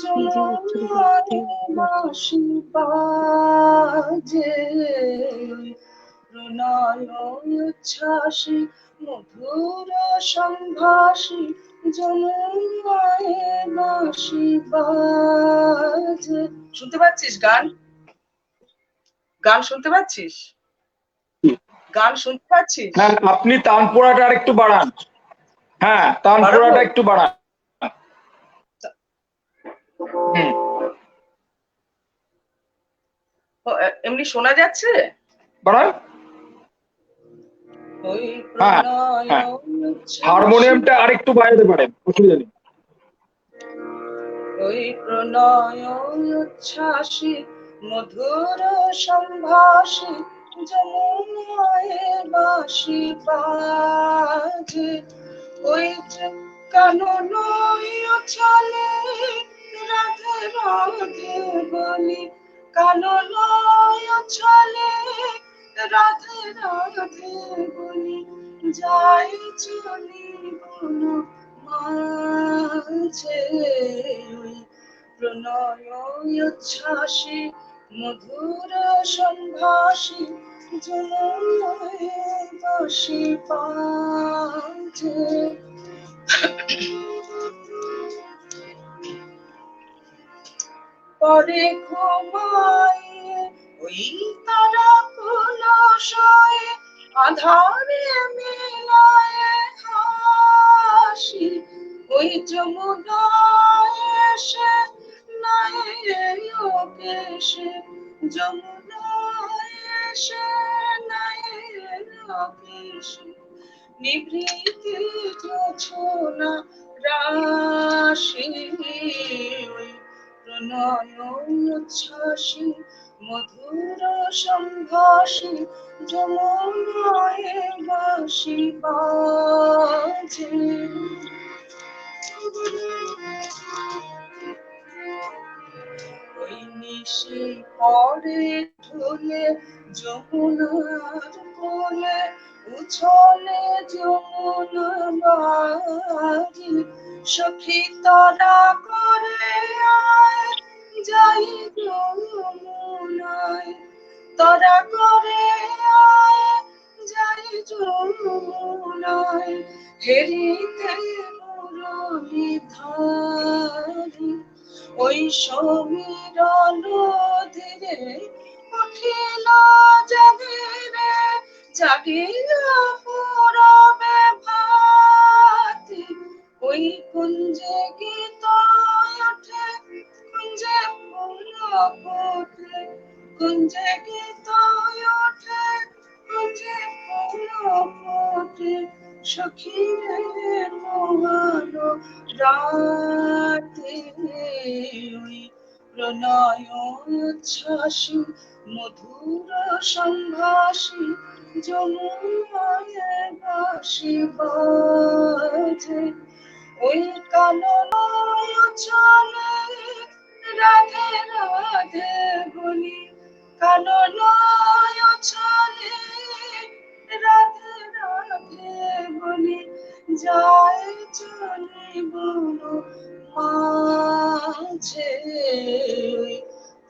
জনমাসি বাজে, প্রণয় উচ্ছ্বাসী মধুর সম্ভাষী যমুনায় বাঁশি বাজে। শুনতে পাচ্ছিস গান? গান শুনতে পাচ্ছিস? গান শুনতে পাচ্ছিস? হ্যাঁ, আপনি তানপুরাটা আর একটু বাড়ান। হ্যাঁ, তানপুরাটা একটু বাড়ান। এমনি শোনা যাচ্ছে? বাড়ান। ওই হ্যাঁ, প্রণয় হ্যাঁ। উচ্ছ্বাসী হারমোনিয়ামটা আর একটু বাড়াতে পারেন, অসুবিধা নেই। ওই প্রণয় উচ্ছ্বাসী মধুর সম্ভাষী যমুনায় বাঁশি বাজে। ওই যে কানন চলে রাধে রাধে বলি, কানন চলে রাধে রাধে বলি, যাই চলি বন মাঝে। ওই প্রণয় উচ্ছ্বাসী মধুর সম্ভাষী যমুনায় বাঁশি বাজে। পরে ঘুমাইয়ে ওই তারা কুলশয়ে আধারে মিলায় হাসি, ওই যমুনায় এসে নাই কেশে, যমুনায় এসে নাই কেশে, নিভৃতে জোছনা রাশি। ওই প্রণয় উচ্ছ্বাসী মধুর সম্ভাষী যমুনায় বাঁশি বাজে। ওই নিশি পরে ঢুলে যমুনার কোলে উছলে যমুনা বাজি, সখী তরা করে আয় যাই যমুনায়, তরা করে আয় যাই যমুনায়, হেরিতে মুরলী ধারি। ওই সমীরণ ধীরে উঠিল জাগিরে, জাগিল পুরবে ভাতি, ওই কুঞ্জে গীত ওঠে কুঞ্জে ফুল ফোটে, কুঞ্জে গীত ওঠে কুঞ্জে ফুল ফোটে, সখী রে মোহন রাতে। ওই প্রণয় উচ্ছ্বাসী মধুর সম্ভাষী যমুনায় বাঁশি বাজে। ওই কানন চলে রাধে রাধে বলি, কানন চলে রাধে রাধে বলি, যায় চলে বন মাঝে।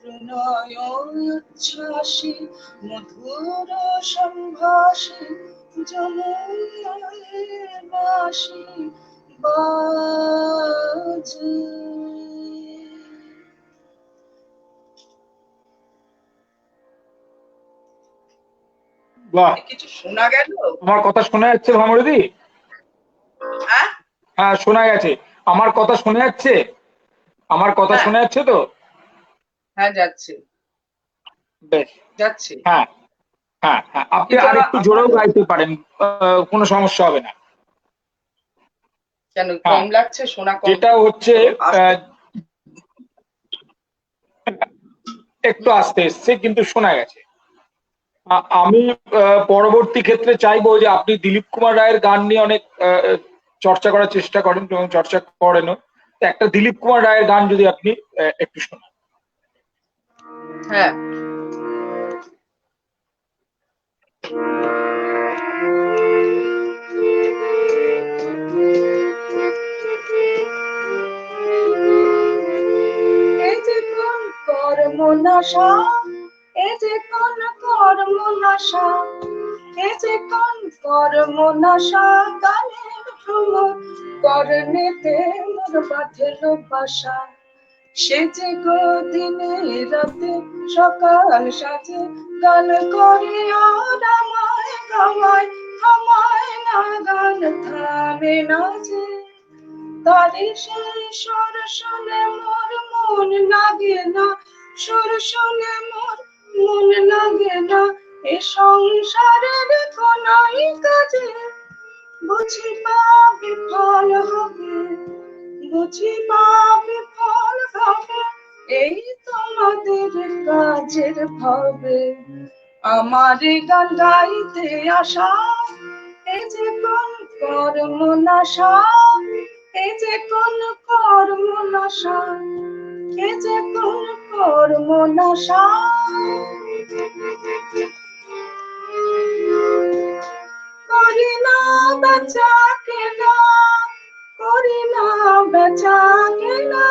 প্রণয় উচ্ছ্বাসী মধুর সম্ভাষী যমুনায় বাঁশি বাজে। বাহ, কিছু শোনা গেল? আমার কথা শোনা যাচ্ছে ভামরদি? হ্যাঁ হ্যাঁ, শোনা গেছে। আমার কথা শোনা যাচ্ছে? আমার কথা হ্যাঁ। শোনা যাচ্ছে তো? হ্যাঁ যাচ্ছে বেশ। যাচ্ছে। হ্যাঁ, হ্যাঁ, হ্যাঁ, আপনি কিন্তু আর একটু জোরেও গাইতে পারেন, কোনো সমস্যা হবে না। কেন হ্যাঁ, কম লাগছে? শোনা কম? যেটা হচ্ছে একটু আস্তে এসছে, কিন্তু শোনা গেছে। আমি পরবর্তী ক্ষেত্রে চাইবো যে আপনি দিলীপ কুমার রায়ের গান নিয়ে অনেক চর্চা করার চেষ্টা করেন এবং চর্চা করেনও। তো একটা দিলীপ কুমার রায়ের গান যদি আপনি একটু শোনান। হ্যাঁ, এই যে কোন কর্মনাশা, এই যে কোন কর্মনাশা, এ যে কোন কর্ম নাশা গানের ভ্রমর করণেতে মোর বাঁধেল বাসা সে যে গো দিনে রাতে সকাল সাজে গান করে আর আমায় গাওয়ায় থামায় না গান থামে না যে তারে সেই সুর শুনে মোর মন লাগে না সুর শুনে মোর মন লাগে না এ সংসারের কোনাই কাজে বুঝিবা বিফল হবে বুঝিবা বিফল হবে এই তোমাদের কাজের ভাবে আমার গান গাইতে আসা এই যে কোন কর্ম নাশা এই যে কোন কর্ম নাশা এই যে কোন কর্ম নাশা করি না বেচা কেনা করি না বেচা কেনা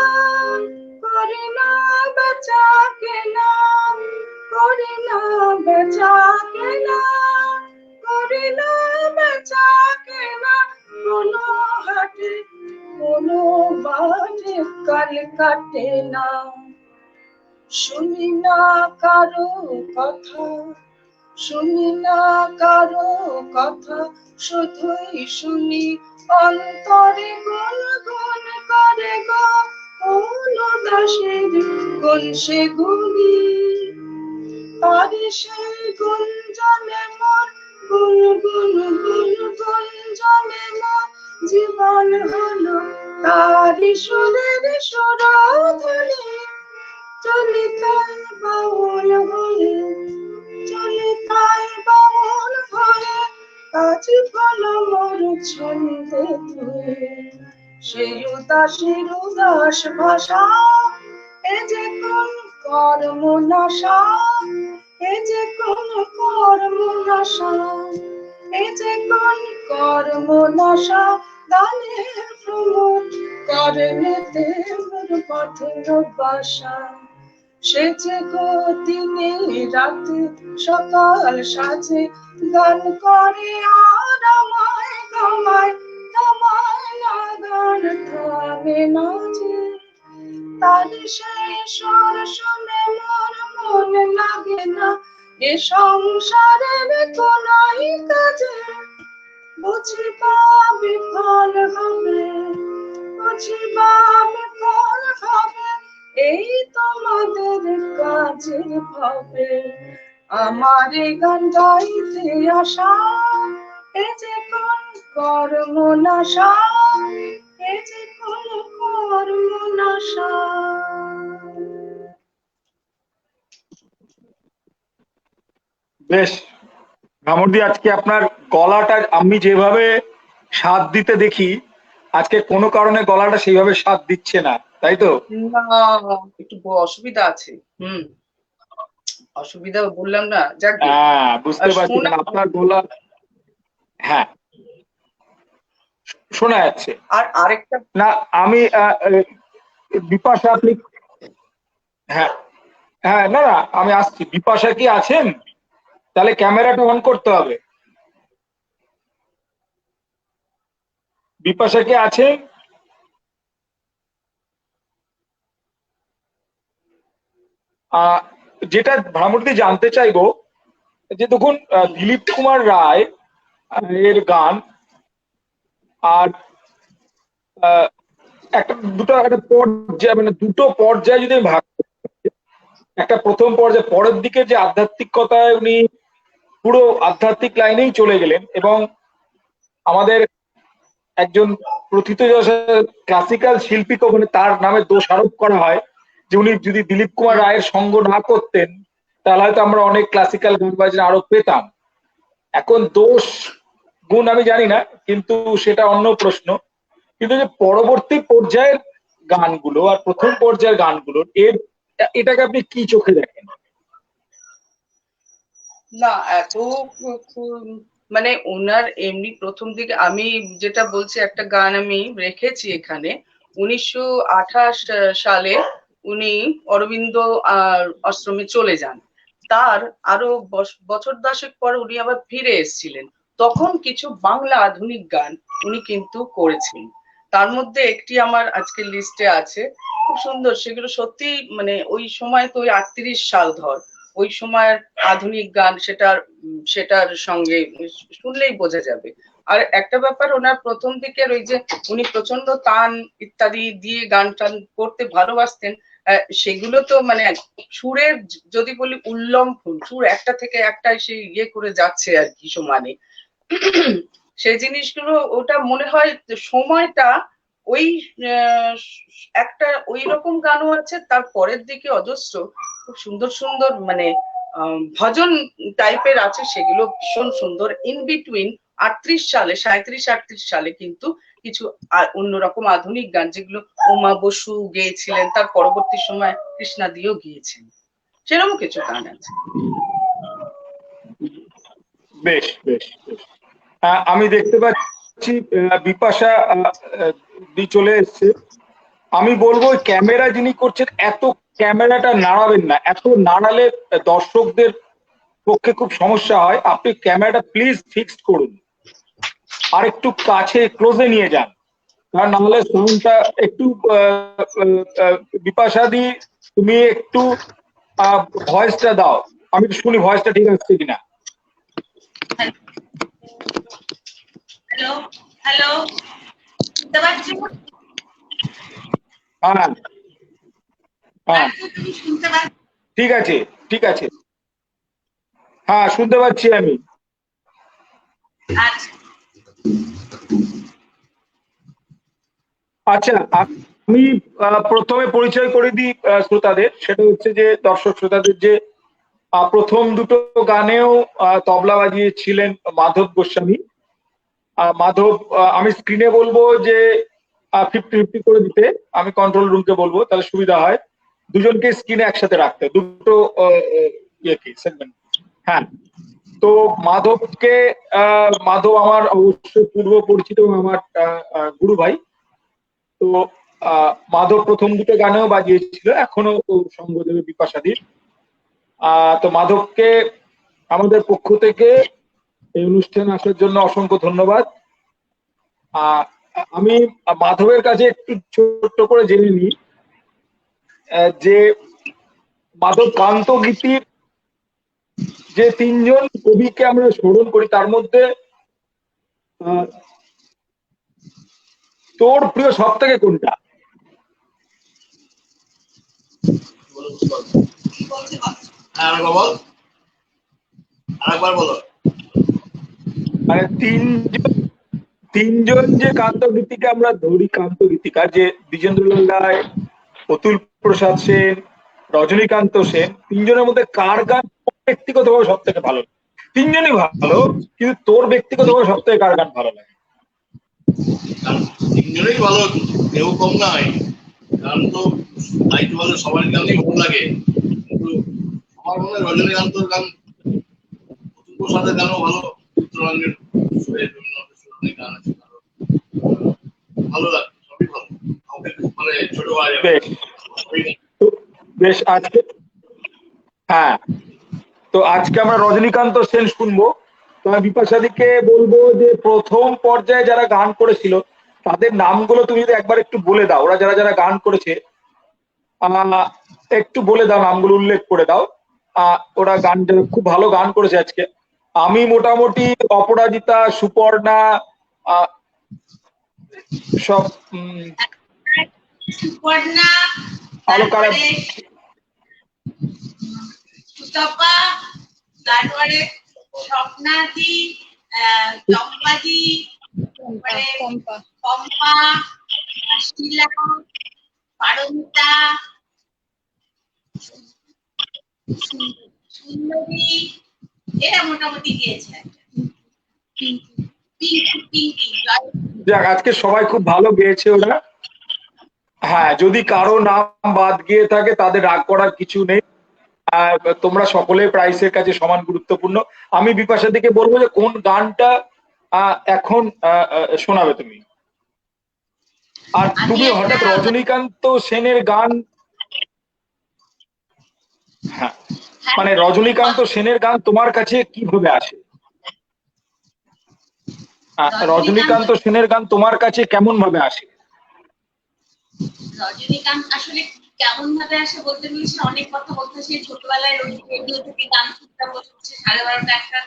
করি না বেচা কেনা করি না বেচা কেনা করি না বেচা কেনা কোনো হাটে কোনো বাজে কাল কাটে না শুনি না কারো কথা শুনি না কারো কথা শুধুই শুনি অন্তরে গুন গুন করে গো কোন দাসের গুণ সে গুনি তারি সেই গুঞ্জনে মোর গুন গুন গুন গুঞ্জনে মোর জীবন হলো তারি সুরের সুরধ্বনি চলি তাই বাউল হয়ে চলি তাই বাউল হয়ে আজ বলো মোর ছন্দে তুই সেই উদাসীর উদাস ভাষা এ যে কোন কর্ম নাশা এ যে কোন কর্ম নাশা এ যে কোন কর্ম নাশা গানের ভ্রমর করণেতে মোর বাঁধেল বাসা সে যে গো দিনে রাতে সকাল সাজে গান করে আর আমায় গামায় থামায় না গান থামে না যে তার সেই সুর শুনে মোর মন লাগে না এ সংসারের কোনাই কাজে বুঝিবা বিফল হবে বুঝিবা বিফল হবে এই তোমাদের কাজের ভাবে আমার গান গাইতে আসা এ যে কোন কর্ম নাশা এ যে কোন কর্ম নাশা বেশ ভামুরদি, আজকে আপনার গলাটা আমি যেভাবে স্বাদ দিতে দেখি আজকে কোনো কারণে গলাটা সেইভাবে স্বাদ দিচ্ছে না, তাই তো? না একটু অসুবিধা আছে অসুবিধা বললাম না যাক হ্যাঁ বুঝতে পারছি, আপনার গলা হ্যাঁ শোনা যাচ্ছে। আর আরেকটা না আমি বিপাশা আপনি হ্যাঁ হ্যাঁ না না আমি আসছি। বিপাশা কি আছেন? তাহলে ক্যামেরাটা অন করতে হবে। বিপাশা কি আছেন? যেটা ভামুরদি জানতে চাইবো যে দেখুন দিলীপ কুমার রায় এর গান আর একটা পর্যায়ে মানে দুটো পর্যায়ে যদি আমি ভাগ করি, একটা প্রথম পর্যায়ে পরের দিকে যে আধ্যাত্মিকতায় উনি পুরো আধ্যাত্মিক লাইনেই চলে গেলেন এবং আমাদের একজন প্রথিতযশা ক্লাসিক্যাল শিল্পীকে ওখানে তার নামে দোষ আরোপ করা হয় যে উনি যদি দিলীপ কুমার রায়ের সঙ্গ না করতেন তাহলে হয়তো আমরা অনেক ক্লাসিক্যাল গান বাজনা আরো পেতাম। এখন দোষ গুণ আমি জানি না, কিন্তু সেটা অন্য প্রশ্ন। কিন্তু যে পরবর্তী পর্যায়ের গানগুলো আর প্রথম পর্যায়ের গানগুলোর এটাকে আপনি কি চোখে দেখেন? না এত মানে ওনার এমনি প্রথম দিকে আমি যেটা বলছি একটা গান আমি রেখেছি এখানে 1928 সালে উনি অরবিন্দ আশ্রমে চলে যান। তার আরো বছর 10 পর উনি আবার ফিরে এসেছিলেন, তখন কিছু বাংলা আধুনিক গান উনি কিন্তু করেছেন। তার মধ্যে একটি আমার আজকের লিস্টে আছে, খুব সুন্দর। সেগুলো সত্যি মানে ওই সময় তো ওই 38 সাল ধর, ওই সময়ের আধুনিক গান, সেটার সঙ্গে শুনলেই বোঝা যাবে। আর একটা ব্যাপার, ওনার প্রথম দিকের ওই যে উনি প্রচন্ড তান ইত্যাদি দিয়ে গান টান করতে ভালোবাসতেন, সেগুলো তো মানে সুরের যদি বলি উল্লম্ফন, সুর একটা থেকে একটা সে ইয়ে করে যাচ্ছে আর কি সমানে। সেই জিনিসগুলো ওটা মনে হয় সময়টা ওই একটা ওই রকম গানও আছে, তার পরের দিকে অজস্র খুব সুন্দর সুন্দর মানে ভজন টাইপের আছে, সেগুলো ভীষণ সুন্দর। ইন বিটুইন 37 সালে কিন্তু কিছু অন্যরকম আধুনিক গান, যেগুলো উমা বসু গেয়েছিলেন, তার পরবর্তী সময় কৃষ্ণা দিও গিয়েছেন, সেরকম কিছু গান আছে। বেশ বেশ বেশ। আমি দেখতে পাচ্ছি বিপাশা দি চলে এসছে। আমি বলবো ক্যামেরা যিনি করছেন, এত ক্যামেরাটা নাড়াবেন না, এত নাড়ালে দর্শকদের পক্ষে খুব সমস্যা হয়। আপনি ক্যামেরাটা প্লিজ ফিক্সড করুন, আর একটু কাছে ক্লোজে নিয়ে যান, কারণ নাহলে সাউন্ডটা একটু বিপাশা দি তুমি একটু ভয়েসটা দাও, আমি একটু শুনি ভয়েসটা ঠিক আসছে কিনা। হ্যালো হ্যালো, শুনতে পাচ্ছ? হ্যাঁ হ্যাঁ তুমি শুনতে পাচ্ছ? ঠিক আছে ঠিক আছে, হ্যাঁ শুনতে পাচ্ছি আমি। আচ্ছা, আচ্ছা, আমি প্রথমে পরিচয় করে দিই শ্রোতাদের। সেটা হচ্ছে যে দর্শক শ্রোতাদের, যে প্রথম দুটো গানেও তবলা বাজিয়েছিলেন মাধব গোস্বামী। মাধব, আমি স্ক্রিনে বলবো যে 50-50 করে দিতে, আমি কন্ট্রোল রুমকে বলবো, তাহলে সুবিধা হয় দুজনকে স্ক্রিনে একসাথে রাখতে, দুটো ইয়েকে সেগমেন্ট। হ্যাঁ, তো মাধবকে মাধব আমার অবশ্যই পূর্ব পরিচিত এবং আমার গুরু ভাই। তো মাধব প্রথম দুটো গানেও বাজিয়েছিল, এখনো সঙ্গ দেবে বিপাশাদির। তো মাধবকে আমাদের পক্ষ থেকে এই অনুষ্ঠানে আসার জন্য অসংখ্য ধন্যবাদ। আমি মাধবের কাছে একটু ছোট্ট করে জেনে নিই যে মাধব কান্ত গীতির যে তিনজন কবিকে আমরা স্মরণ করি, তার মধ্যে তোর প্রিয় সব থেকে কোনটা? মানে তিনজন যে কান্তগীতিকে আমরা ধরি, কান্তগীতিকার, যে দ্বিজেন্দ্রলাল রায়, অতুল প্রসাদ সেন, রজনীকান্ত সেন, তিনজনের মধ্যে কার গান ব্যক্তিগতভাবে সব থেকে ভালো? তিনজনই ভালো, কিন্তু তোর ব্যক্তিগতভাবে সব থেকে কার গান ভালো লাগে? তিনজনেই ভালো, কেউ কম নয়। গান তো তাই তো ভালো, সবার গানই ভালো লাগে, কিন্তু আমার মনে হয় রজনীকান্তর গান, অতুল প্রসাদের গানও ভালো, চিত্তরঞ্জন সুরের অনেক গান আছে ভালো লাগে, সবই ভালো। আমাকে মানে ছোট ভাই বেশ। আজকে হ্যাঁ, তো আজকে আমরা রজনীকান্ত সেন শুনবো। তো আমি বিপাশাদিকে বলবো যে প্রথম পর্যায়ে যারা গান করেছিল তাদের নামগুলো তুমি যদি একবার একটু বলে দাও, ওরা যারা যারা গান করেছে একটু বলে দাও, নামগুলো উল্লেখ করে দাও। ওরা গান খুব ভালো গান করেছে আজকে। আমি মোটামুটি অপরাজিতা, সুপর্ণা, সব সুপর্ণা, আলোকারা, সুতপা, তারপরে স্বপ্নাদি, চম্পাদি, পম্পা, শিলা, পারমিতা, সুন্দরী, এরা মোটামুটি গিয়েছে। যাক, আজকে সবাই খুব ভালো গেয়েছে ওরা। হ্যাঁ, যদি কারো নাম বাদ গিয়ে থাকে তাদের রাগ করার কিছু নেই, তোমরা সকলে প্রাইসের কাছে সমান গুরুত্বপূর্ণ। আমি বিপাশা দিকে বলবো যে কোন গানটা এখন শোনাবে তুমি। আর তুমি হঠাৎ রজনীকান্ত সেনের গান, হ্যাঁ মানে রজনীকান্ত সেনের গান তোমার কাছে কিভাবে আসে? রজনীকান্ত সেনের গান তোমার কাছে কেমন ভাবে আসে? রজনীকান্ত আসলে কেমন ভাবে আসে বলতে গেলে সে অনেক কথা বলতো। সেই ছোটবেলায় রেডিও থেকে গান শুনতাম, বসে 12:30 একটা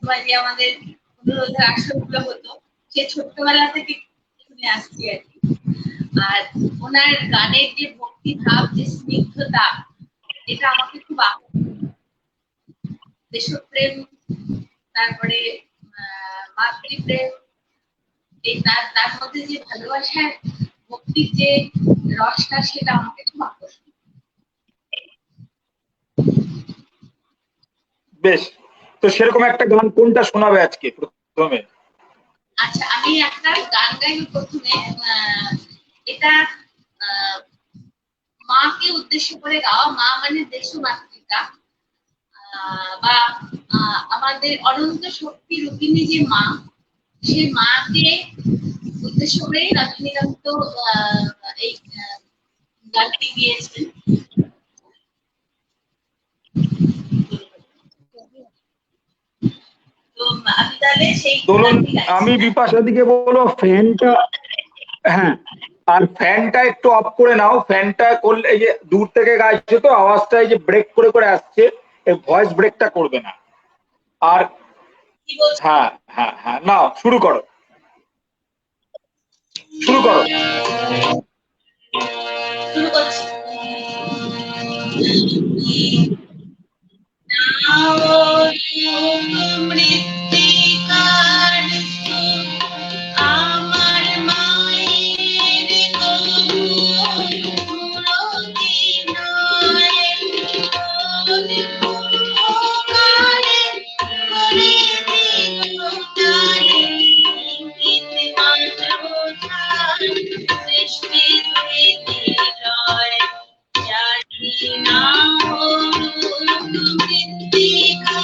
বাজে আমাদের অনুরোধের আসর গুলো হতো, সে ছোটবেলা থেকে শুনে আসছি আর কি। আর ওনার গানের যে ভক্তি ভাব, যে স্নিগ্ধতা, এটা আমাকে খুব দেশপ্রেম, তারপরে মাতৃপ্রেম, এই তার মধ্যে যে ভালোবাসার ভক্তির যে রসটা, সেটা আমাকে খুব আকর্ষণ। বেশ, তো সেরকম একটা গান কোনটা শোনাবে আজকে প্রথমে? আচ্ছা, আমি একটা গান গাইব প্রথমে। এটা মাকে উদ্দেশ্য করে গাওয়া। মা মানে দেশমাতৃকা, বা আমাদের অনন্ত শক্তি রূপিণী যে মা, সেই মাকে উদ্দেশ্য করে রজনীকান্ত এই গানটি গিয়েছেন। তো আমি তাহলে সেই ধরুন, আমি বিপাশা দিকে বলো ফ্যানটা, হ্যাঁ, আর ফ্যানটা একটু অফ করে নাও। ফ্যানটা করলে এই যে দূর থেকে গাইছে তো আওয়াজটা এই যে ব্রেক করে করে আসছে, এই ভয়েস ব্রেকটা করবে না। আর হ্যাঁ হ্যাঁ হ্যাঁ, নাও শুরু করো, শুরু করো। শুরু করছি। মৃত্তিকার আমার মায়ের মুরতি নয়, উপকারে করে দিল তারে, ইঙ্গিত মাত্র তার সৃষ্টি হৃদয়, জানি না মৃত্তিকার।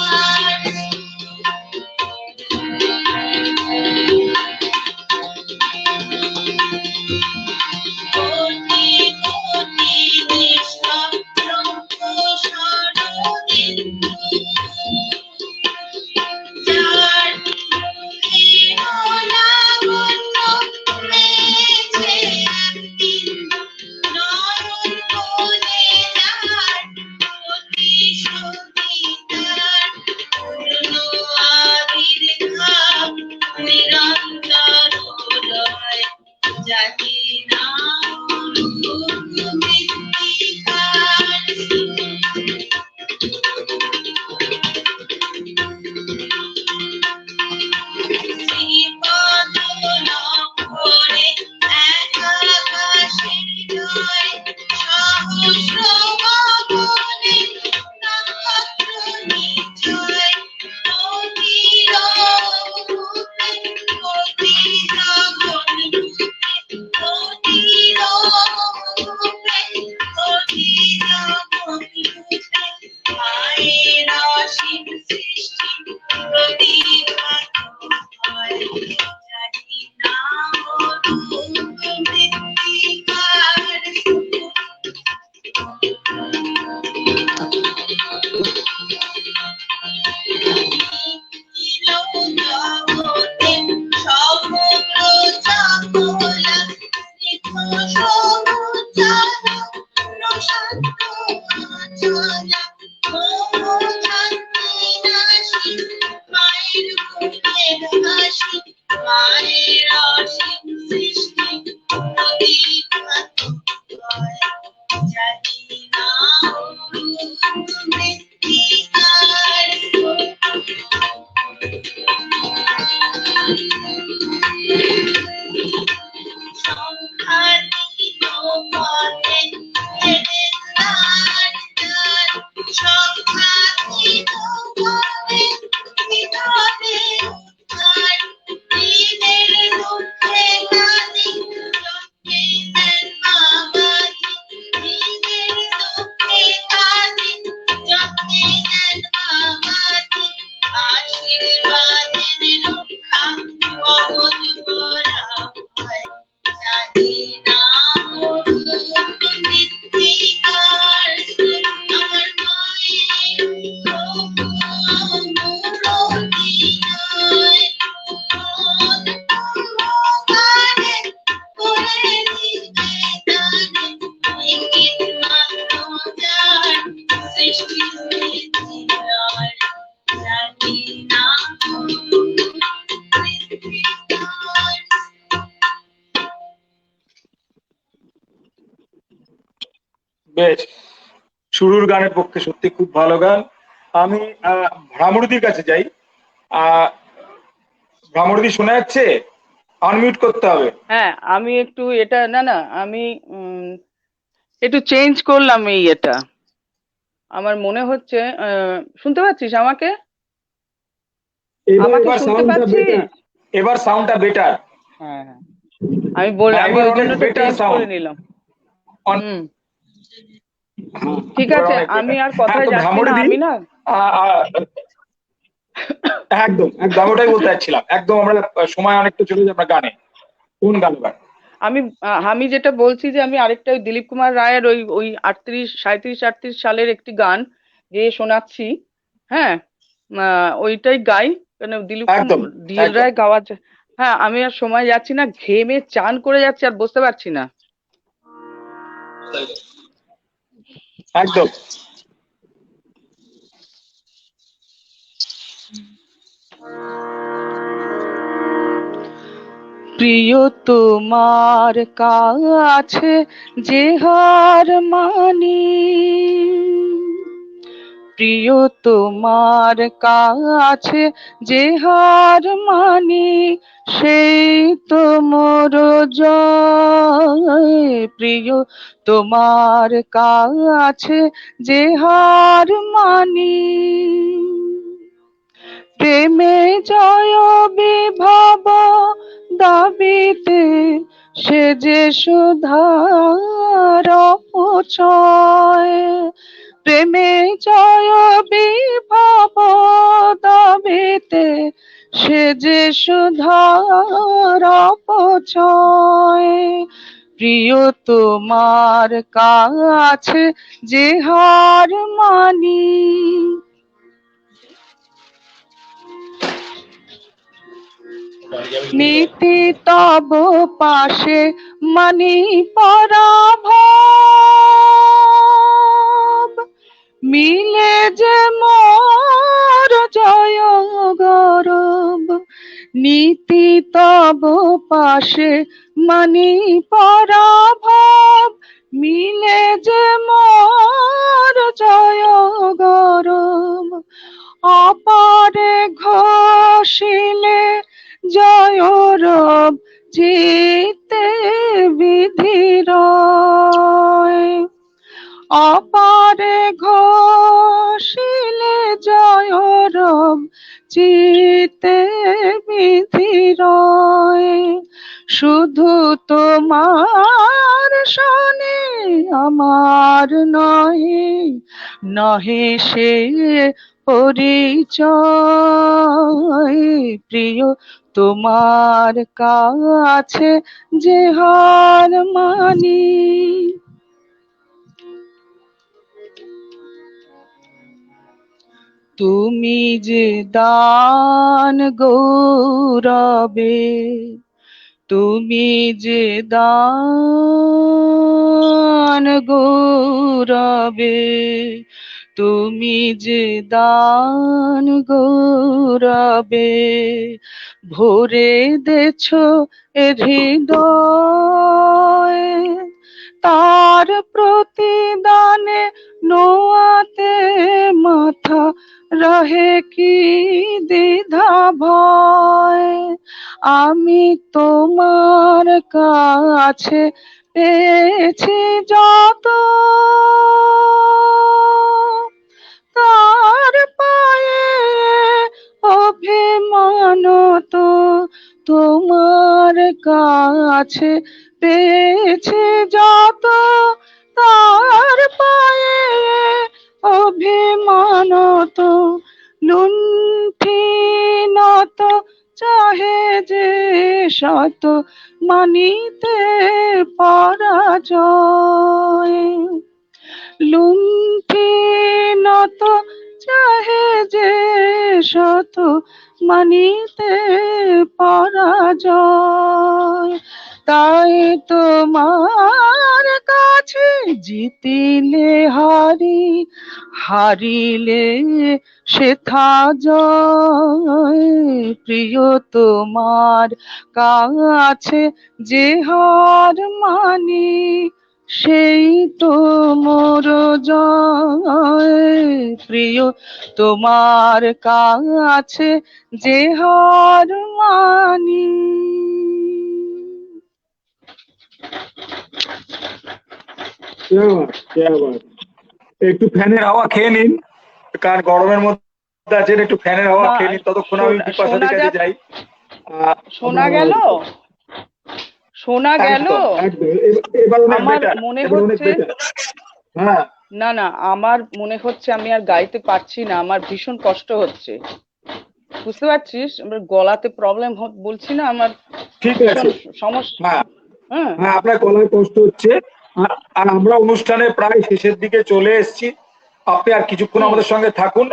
কোটি কোটি নিঃশব্দ শরদিন্দু, যার লাবণ্য মেছে একদিন নয়ন কোণে, যার প্রতিশোধিতার পূর্ণ আবির্ভাব নিরন্তর উদয়, জানি না মৃত্তিকার। শ্রীপদ লক্ষ্মণে এক আকাশের জয়, সহস্র গগনে নক্ষত্র নিশ্চয়, অতির রূপে অতি জগন রূপে, অতির রূপে অতি জগন রূপে, মায়ের অসীম সৃষ্টি প্রতিভাত হয়, জানি না মৃত্তিকার। জগতে সমগ্র চকলা স্নিগ্ধ সবুজার প্রশান্ত অচলা, মোহ শান্তি নাশী মায়ের মুখের হাসি, মায়ের অসীম সৃষ্টি প্রতিভাত হয়, জানি না মৃত্তিকার। সংখ্যাতীত পথে হেঁটে তার তার, সংখ্যাতীত পথে ভিতরে উদ্ধার, দিনের দুঃখে কাঁদি যত্নে দেন মামাজি, দিনের দুঃখে কাঁদি যত্নে দেন মামাজি, আশীর্বাদের রক্ষা কবচ করা হয়, জানি না মৃত্তিকার। আমার মায়ের বেশ, শুরুর গানের পক্ষে সত্যি খুব ভালো গান। আমি ভ্রামরদির কাছে যাই। ভ্রামরদি শোনা যাচ্ছে? আনমিউট করতে হবে। হ্যাঁ, আমি একটু এটা না আমি একটু চেঞ্জ করলাম এটা। আমার মনে হচ্ছে শুনতে পাচ্ছিস আমাকে? এবার আমাকে এবার শুনতে সাউন্ডটা বেটার। পাচ্ছিস? এবার সাউন্ডটা বেটার। হ্যাঁ হ্যাঁ, আমি এবার ওই অনেক জন্য তো বেটার চেঞ্জ করে সাউন্ড। নিলাম। হুম, ঠিক এবার আছে, অনেক আমি বেটার। আর হ্যাঁ, কথায় তো যাচ্ছি না, ভ্রামরদি আমি না একদম একদম ওটাই বলতে চাচ্ছিলাম। একদম আমরা সময় অনেকটা চলে যায়, আমরা গানে কোন গান গান। আমি আমি যেটা বলছি যে আমি আরেকটা ওই দিলীপ কুমার রায়ের ওই ওই 37 সালের একটি গান গেয়ে শোনাচ্ছি। হ্যাঁ, ওইটাই গাই, কেন দিলীপ একদম ডিএল একদম রায় গাওয়া হ্যাঁ, আমি আর সময় যাচ্ছি না, ঘেমে চান করে যাচ্ছি আর বসতে পারছি না। একদম। প্রিয় তোমার কাছে যে হার মানি, প্রিয় তোমার কাছে যে হার মানি, সেই তো মোর জয়। প্রিয় তোমার কাছে যে হার মানি, প্রেমে জয় বিভব দাবিতে সে যে সুধার অপচয়। প্রেমে জয় বিভব দাবিতে সে যে সুধার অপচয়। প্রিয় তোমার কাছে যে হার মানি, নীতি তব পাশে মানি পরাভব, মিলে যে মোর জয় গৌরব। নীতি তব পাশে মানি পরাভব, মিলে যে মোর জয় গৌরব। অপারে ঘোষিলে জয় রব, জিতে বিধির। অপারে ঘোষিলে জয় রব, জিতে বিধির। শুধু তোমার শোনে আমার নহে, নহে সে পরিচয়। প্রিয় তোমার কাছে যে হার মানি, তুমি যে দান গৌরবে, তুমি যে দান গৌরবে, তুমি যে দান গৌরবে, ভরে দেছ এ হৃদয়। তার প্রতিদানে নোয়াতে মাথা রহে কি দ্বিধা ভয়। আমি তোমার কাছে পেয়েছি যত, তার পায়ে অভিমান তো তোমার কাছে পেয়েছি যত, তার পায়ে অভিমান তো লুণ্ঠিনত চাহে যে শত, মানিতে পরাজয়। লুণ্ঠিনত চাহে যে শত, মানিতে পরাজয়। তাই তোমার কাছে জিতিলে হারি, হারিলে সেথা জয়। প্রিয় তোমার কাছে যে হার মানি, সেই তো মোর জয় প্রিয় তোমার কাছে যে হার মানি। একটু ফ্যানের হাওয়া খেয়ে নিন, কারণ গরমের মধ্যে আছেন, একটু ফ্যানের হাওয়া খেয়ে নিন, ততক্ষণ আমি বিপাশাদির কাছে যাই। শোনা গেল, শোনা গেল। একদম এবার অনেক আমার বেটার, মনে এবার অনেক হচ্ছে বেটার। হ্যাঁ না না, আমার মনে হচ্ছে আমি আর গাইতে পারছি না, আমার ভীষণ কষ্ট হচ্ছে। বুঝতে পারছিস, আমার গলাতে প্রবলেম বলছি না, আমার ঠিক ভীষণ আছে। সমস্যা। হ্যাঁ হ্যাঁ হ্যাঁ, আপনার গলায় কষ্ট হচ্ছে। আর আমরা অনুষ্ঠানের প্রায় শেষের দিকে চলে এসেছি। আপনি আর কিছুক্ষণ হুম। আমাদের সঙ্গে থাকুন,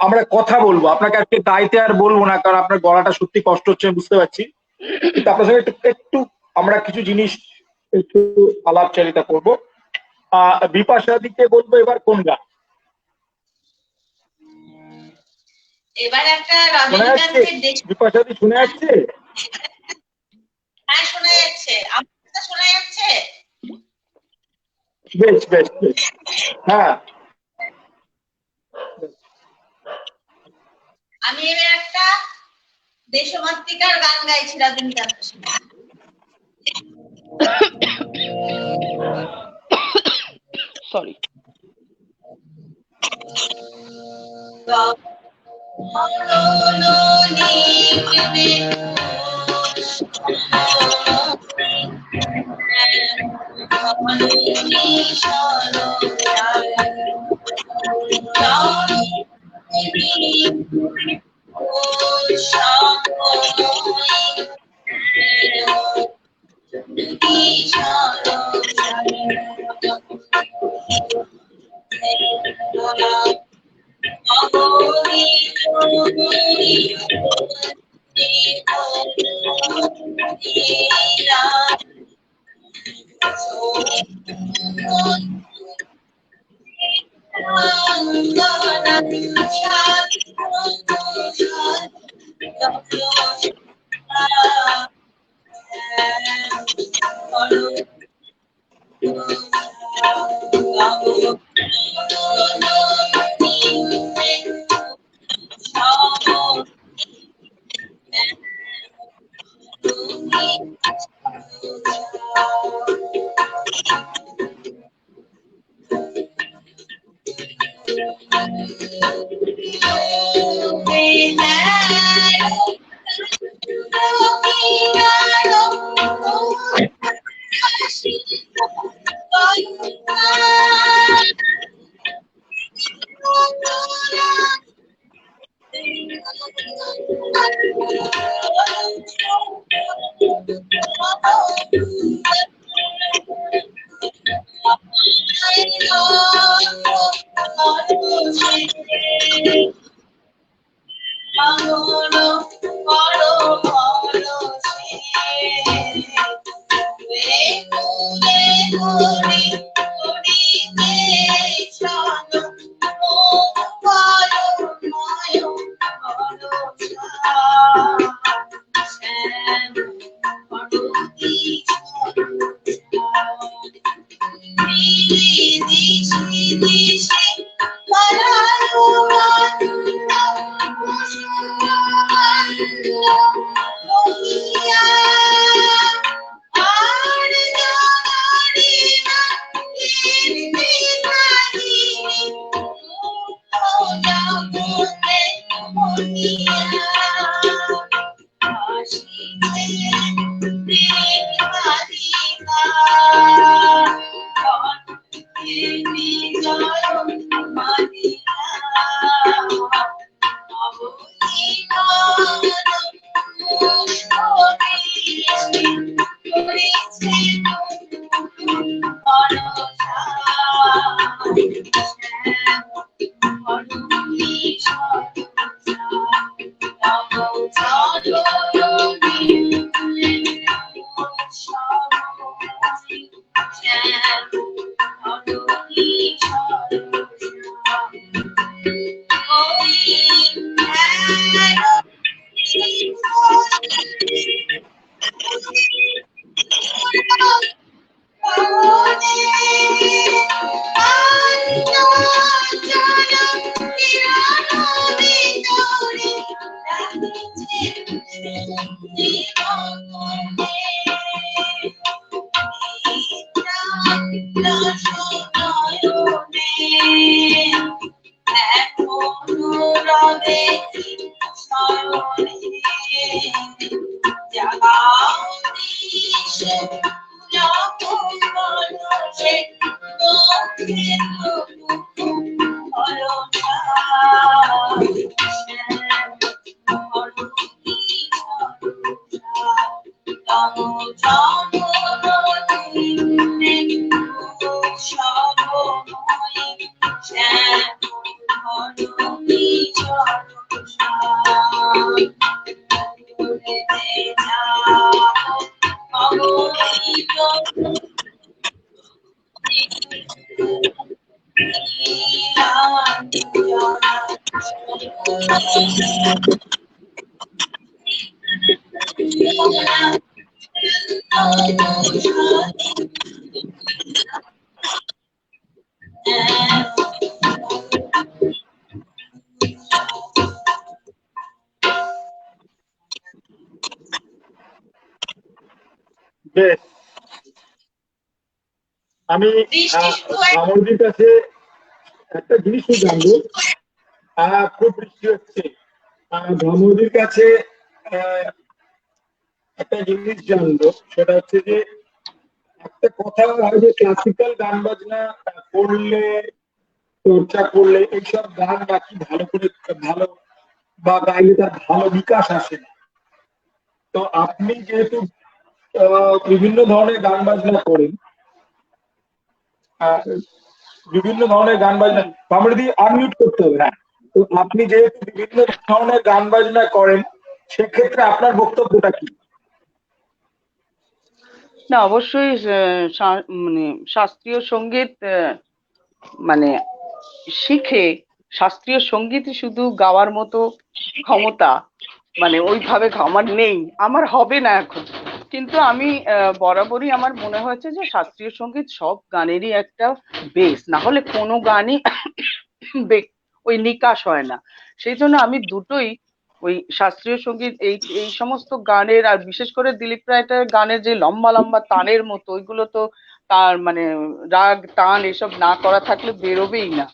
আমরা কথা বলবো। আপনাকে আজকে গাইতে আর বলবো না, কারণ আপনার গলাটা সত্যি কষ্ট হচ্ছে আমি বুঝতে পারছি। কিন্তু আপনার সঙ্গে একটু একটু আমরা কিছু জিনিস একটু আলাপচারিতা করবো। বিপাশাদিকে বলবো এবার কোন গান এবার একটা শোনা যাচ্ছে? রজনীকান্তের দেশ। বিপাশাদি শোনা যাচ্ছে? হ্যাঁ শোনা যাচ্ছে, আমার কথা শোনা যাচ্ছে? বেশ বেশ বেশ। হ্যাঁ আমি এবার একটা দেশমাতৃকার গান গাইছি রজনীকান্তের সঙ্গে। সরি। বেশ, আমি আমাদের কাছে একটা জিনিসও জানবো। খুব বৃষ্টি হচ্ছে, ধর্মদির কাছে একটা জিনিস জানবো, সেটা হচ্ছে যে একটা কথা হয় যে ক্লাসিক্যাল গান বাজনা করলে, চর্চা করলে এইসব গান বাকি ভালো করে ভালো বা গাইলে তার ভালো বিকাশ আসে না। তো আপনি যেহেতু বিভিন্ন ধরনের গান বাজনা করেন, বিভিন্ন ধরনের গান বাজনা, আমরা যদি আনমিউট করতে হবে, হ্যাঁ, তো আপনি যেহেতু বিভিন্ন ধরনের গান বাজনা করেন, সেক্ষেত্রে আপনার বক্তব্যটা কি? না, অবশ্যই মানে শাস্ত্রীয় সঙ্গীত মানে শিখে শাস্ত্রীয় সঙ্গীতই শুধু গাওয়ার মতো ক্ষমতা মানে ওইভাবে আমার নেই, আমার হবে না এখন। কিন্তু আমি বরাবরই আমার মনে হয়েছে যে শাস্ত্রীয় সঙ্গীত সব গানেরই একটা বেস, না হলে কোনো গানই ওই নিকাশ হয় না। সেই জন্য আমি দুটোই, ওই শাস্ত্রীয় সঙ্গীত এই এই সমস্ত গানের, আর বিশেষ করে দিলীপ রায়টার গানের যে লম্বা লম্বা তানের মতো, ওইগুলো তো তার মানে রাগ টান এসব না করা থাকলে বেরোবেই না।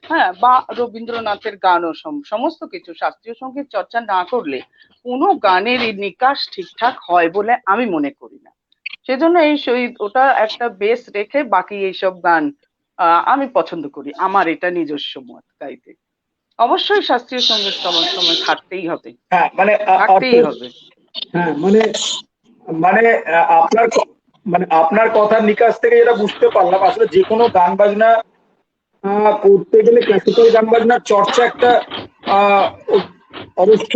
হ্যাঁ, বা রবীন্দ্রনাথের গানও সমস্ত কিছু শাস্ত্রীয় সঙ্গীত চর্চা না করলে কোনো গানের নিকাশ ঠিকঠাক হয় বলে আমি মনে করি না। সেজন্য ওটা একটা বেস রেখে বাকি এইসব গান আমি পছন্দ করি, আমার এটা নিজস্ব মত গাইতে। অবশ্যই শাস্ত্রীয় সঙ্গীত সবার সময় থাকতেই হবে, হ্যাঁ, মানে থাকতেই হবে। হ্যাঁ, মানে মানে আপনার মানে আপনার কথার নিকাশ থেকে যেটা বুঝতে পারলাম, আসলে যে কোনো গান বাজনা করতে গেলে ক্লাসিক্যাল গান বাজনার চর্চা একটা অবশ্য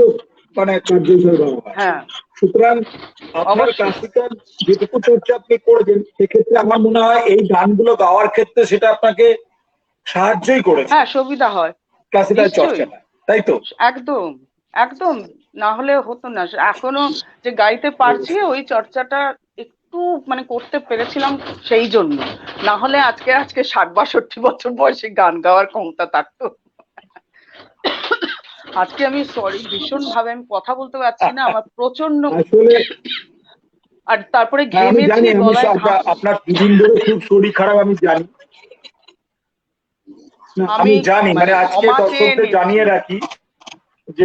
মানে কার্যকর ভাবে হয়। হ্যাঁ, সুতরাং আপনার অবশ্যই। ক্লাসিক্যাল যেটুকু চর্চা আপনি করেছেন, সেক্ষেত্রে আমার মনে হয় এই গানগুলো গাওয়ার ক্ষেত্রে সেটা আপনাকে সাহায্যই করেছে, হ্যাঁ, সুবিধা হয় ক্লাসিক্যাল নিশ্চয়ই, চর্চাটা, তাই তো? একদম একদম, না হলে হতো না। এখনো যে গাইতে পারছি ওই চর্চাটা একটু মানে করতে পেরেছিলাম সেই জন্য, না হলে আজকে 60-62 বছর বয়সে গান গাওয়ার ক্ষমতা থাকতো। আজকে আমি সরি, ভীষণ ভাবে আমি কথা বলতে পারছি না, আমার প্রচন্ড, আসলে আর তারপরে আমি ঘেমেছি, জানি, গলায় আপনার দুদিন ধরে খুব শরীর খারাপ, আমি জানি। আমি জানি, মানে আজকে দর্শকদের জানিয়ে রাখি যে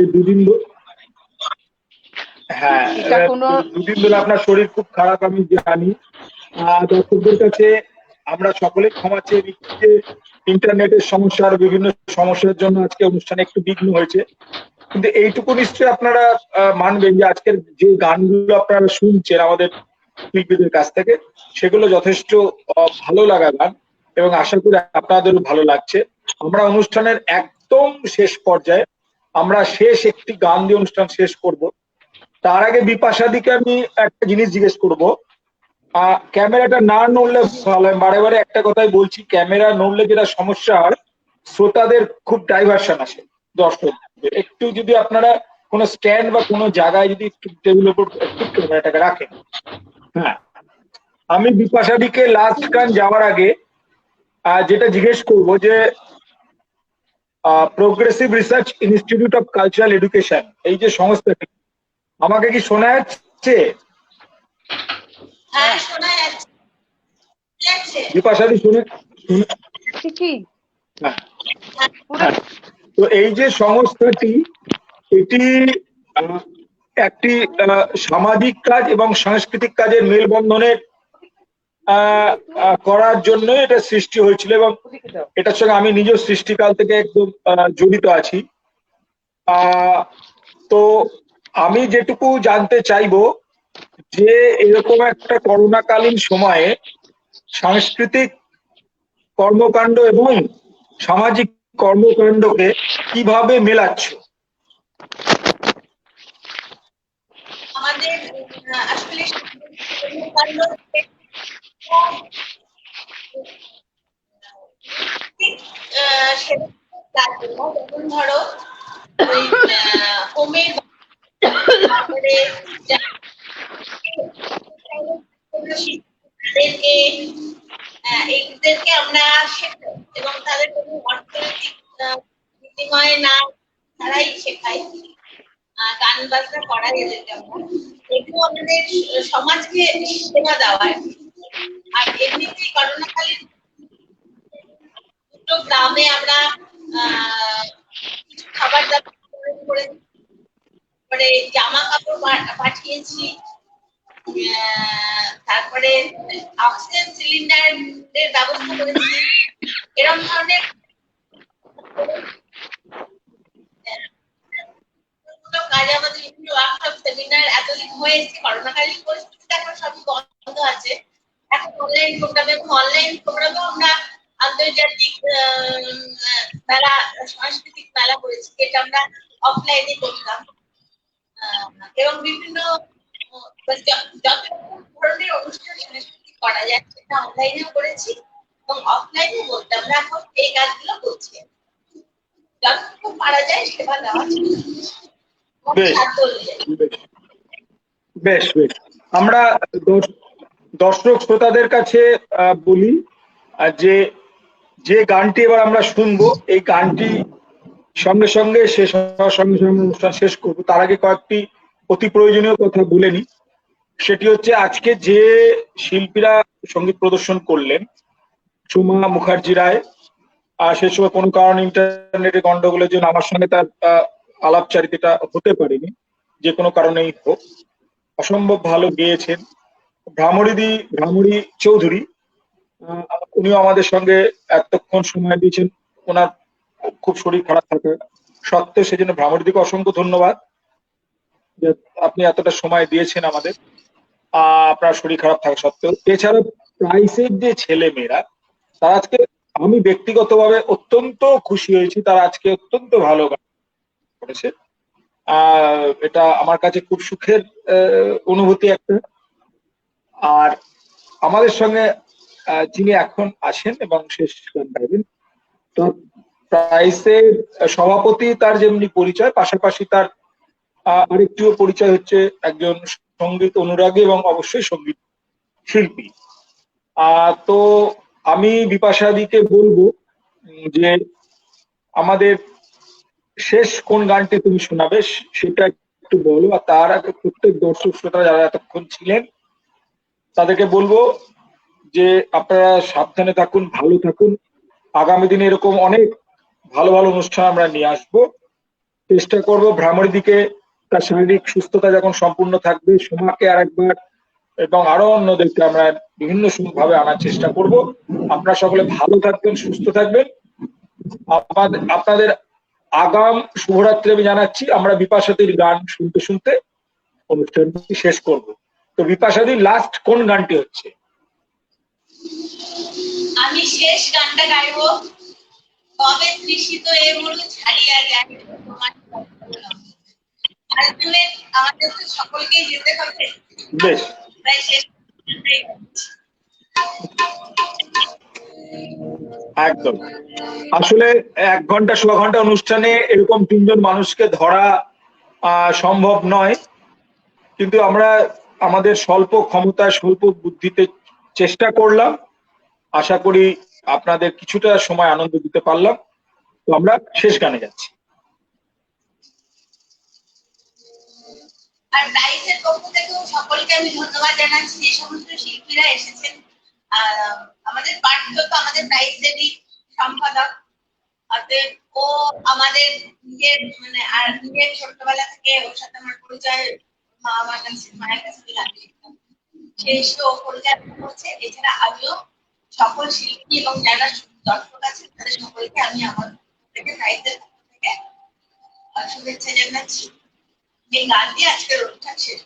হ্যাঁ, দুদিন ধরে আপনার শরীর খুব খারাপ, আমি জানি। দর্শকদের কাছে আমরা সকলে ক্ষমা চেয়ে নিচ্ছি যে ইন্টারনেটের সমস্যা আর বিভিন্ন সমস্যার জন্য আজকে অনুষ্ঠানে একটু বিঘ্ন হয়েছে। কিন্তু এইটুকু নিশ্চয়ই আপনারা মানবেন যে আজকের যে গানগুলো আপনারা শুনছেন আমাদের শিল্পীদের কাছ থেকে, সেগুলো যথেষ্ট ভালো লাগা গান, এবং আশা করি আপনাদেরও ভালো লাগছে। আমরা অনুষ্ঠানের একদম শেষ পর্যায়ে, আমরা শেষ একটি গান দিয়ে অনুষ্ঠান শেষ করব। তার আগে বিপাশাদিকে আমি একটা জিনিস জিজ্ঞেস করব, ক্যামেরাটা না নড়লে ভালো হয়। বারে বারে একটা কথাই বলছি, ক্যামেরা নড়লে যেটা সমস্যা হয়, শ্রোতাদের খুব ডাইভার্সন আসে, দর্শক একটু যদি আপনারা কোনো স্ট্যান্ড বা কোনো জায়গায় যদি একটু টেবিলের উপর একটু ক্যামেরাটাকে রাখেন। হ্যাঁ, আমি বিপাশাদিকে লাস্ট গান যাওয়ার আগে যেটা জিজ্ঞেস করব যে progressive research institute of cultural education, এই যে সংস্থাটি, আমাকে কি শোনা যাচ্ছে? হ্যাঁ, শোনা যাচ্ছে। বিপাশাদি শুনে? কি হ্যাঁ, তো এই যে সংস্থাটি, এটি একটি সামাজিক কাজ এবং সাংস্কৃতিক কাজের মেলবন্ধনের করার জন্য এটা সৃষ্টি হয়েছিল, এবং এটার সঙ্গে আমি নিজেও সৃষ্টিকাল থেকে একদম জড়িত আছি। তো আমি যেটুকু জানতে চাইবো যে এরকম একটা করোনাকালীন সময়ে সাংস্কৃতিক কর্মকাণ্ড এবং সামাজিক কর্মকাণ্ডকে কিভাবে মেলাচ্ছ? আমাদের আসলে যেমন ধরো ওই হোমের তারপরে এদেরকে আমরা শেখাই এবং তাদের কোনো অর্থনৈতিক বিনিময়ে না তারাই শেখাই, গান বাজনা করাই এদেরকে আমরা, এগুলো আমাদের সমাজকে সেবা দেওয়ার। আর এমনিতেই করোনাকালীন দুটো গ্রামে আমরা কিছু খাবার দাবার করে তারপরে জামা কাপড় পাঠিয়েছি, তারপরে অক্সিজেন সিলিন্ডারের ব্যবস্থা করেছি। এরকম ধরনের কাজ আমাদের বিভিন্ন ওয়ার্কশপ সেমিনার এতদিন হয়ে এসেছে। করোনাকালীন পরিস্থিতিতে এখন সবই বন্ধ আছে, এখন অনলাইন প্রোগ্রামে আমরা আন্তর্জাতিক মেলা, সাংস্কৃতিক মেলা করেছি, যেটা আমরা অফলাইনে করতাম, এবং বিভিন্ন যত ধরনের অনুষ্ঠান সাংস্কৃতিক করা যায় সেটা অনলাইনেও করেছি এবং অফলাইনে বলতে আমরা এখন এই কাজগুলো করছি। যতটুকু পারা যায় সেবা দেওয়া বেশ বেশ। আমরা দর্শক শ্রোতাদের কাছে বলি যে যে গানটি এবার আমরা শুনবো, এই গানটি সঙ্গে সঙ্গে শেষ হওয়ার সঙ্গে সঙ্গে অনুষ্ঠান শেষ করবো। তার আগে কয়েকটি অতি প্রয়োজনীয় কথা বলে নি। সেটি হচ্ছে আজকে যে শিল্পীরা সঙ্গীত প্রদর্শন করলেন, সোমা মুখার্জি রায়, সে সময় কোনো কারণে ইন্টারনেটে গন্ডগোলের জন্য আমার সঙ্গে তার আলাপচারিতাটা হতে পারেনি, যে কোনো কারণেই হোক। অসম্ভব ভালো গেয়েছেন। ভ্রামরী চৌধুরী, উনিও আমাদের সঙ্গে এতক্ষণ সময় দিয়েছেন। ওনার খুব শরীর খারাপ থাকে সত্ত্বেও, সেজন্য ভ্রামরীদিকে অসংখ্য ধন্যবাদ যে আপনি এতটা সময় দিয়েছেন আমাদের, আপনার শরীর খারাপ থাকা সত্ত্বেও। এছাড়া প্রাইসের যে ছেলে মেয়েরা, তারা আজকে, আমি ব্যক্তিগতভাবে অত্যন্ত খুশি হয়েছি, তারা আজকে অত্যন্ত ভালো গান করেছে। এটা আমার কাছে খুব সুখের অনুভূতি একটা। আর আমাদের সঙ্গে যিনি এখন আসেন এবং শেষ গান গাইবেন, প্রাইসের সভাপতি, তার যেমনি পরিচয়, পাশাপাশি তার আরেকটিও পরিচয় হচ্ছে একজন সঙ্গীত অনুরাগী এবং অবশ্যই সঙ্গীত শিল্পী। তো আমি বিপাশাদিকে বলবো যে আমাদের শেষ কোন গানটি তুমি শোনাবে সেটা একটু বলো। আর তার আগে প্রত্যেক দর্শক শ্রোতা যারা এতক্ষণ ছিলেন তাদেরকে বলবো যে আপনারা সাবধানে থাকুন, ভালো থাকুন। আগামী দিনে এরকম অনেক ভালো ভালো অনুষ্ঠান আমরা নিয়ে আসবো। চেষ্টা করবো ভ্রামরীদিকে তার শারীরিক সুস্থতা যখন সম্পূর্ণ থাকবে, সোমাকে আরেকবার এবং আরো অন্যদেরকে আমরা বিভিন্ন ভাবে আনার চেষ্টা করব। আপনারা সকলে ভালো থাকবেন, সুস্থ থাকবেন। আপনাদের আগাম শুভরাত্রি আমি জানাচ্ছি। আমরা বিপাশাদির গান শুনতে শুনতে অনুষ্ঠানটি শেষ করব। তো বিপাশাদির লাস্ট কোন গানটি হচ্ছে? আমি শেষ গানটা গাইবো, কবে তৃষিত এ মরু ছাড়িয়া যায়। আসলে আমাদের তো সকলকেই যেতে হবে। বেশ, তাই শেষ একদম। আসলে 1 ঘন্টা 1.5 ঘন্টা অনুষ্ঠানে এরকম 3 জন মানুষকে ধরা সম্ভব নয়, কিন্তু আমরা আমাদের স্বল্প ক্ষমতায় স্বল্প বুদ্ধিতে চেষ্টা করলাম। আশা করি আপনাদের কিছুটা সময় আনন্দ দিতে পারলাম। তো আমরা শেষ গানে যাচ্ছি। আর প্রাইসের পক্ষ থেকেও সকলকে আমি ধন্যবাদ জানাচ্ছি, যে সমস্ত শিল্পীরা এসেছেন। আমাদের পার্থ তো আমাদের প্রাইসেরই সম্পাদক, অতএব ও আমাদের নিজের মানে আর নিজের ছোটবেলা থেকে ওর সাথে আমার পরিচয় মা আমার কাছে মায়ের কাছে গান শিখতাম সেই হিসেবে ও পরিচালনা করছে। এছাড়া আমিও সকল শিল্পী এবং যারা দর্শক আছে তাদের সকলকে আমি আমার থেকে সাহিত্যের পক্ষ থেকে শুভেচ্ছা জানাচ্ছি। এই গান দিয়ে আজকের অনুষ্ঠান শেষ।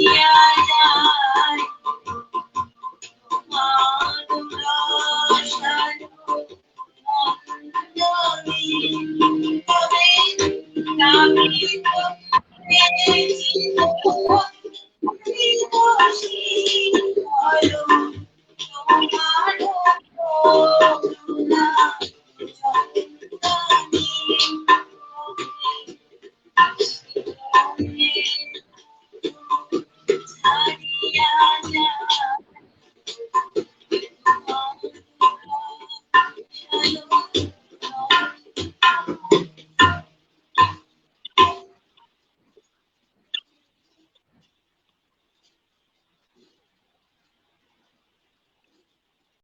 Yeah.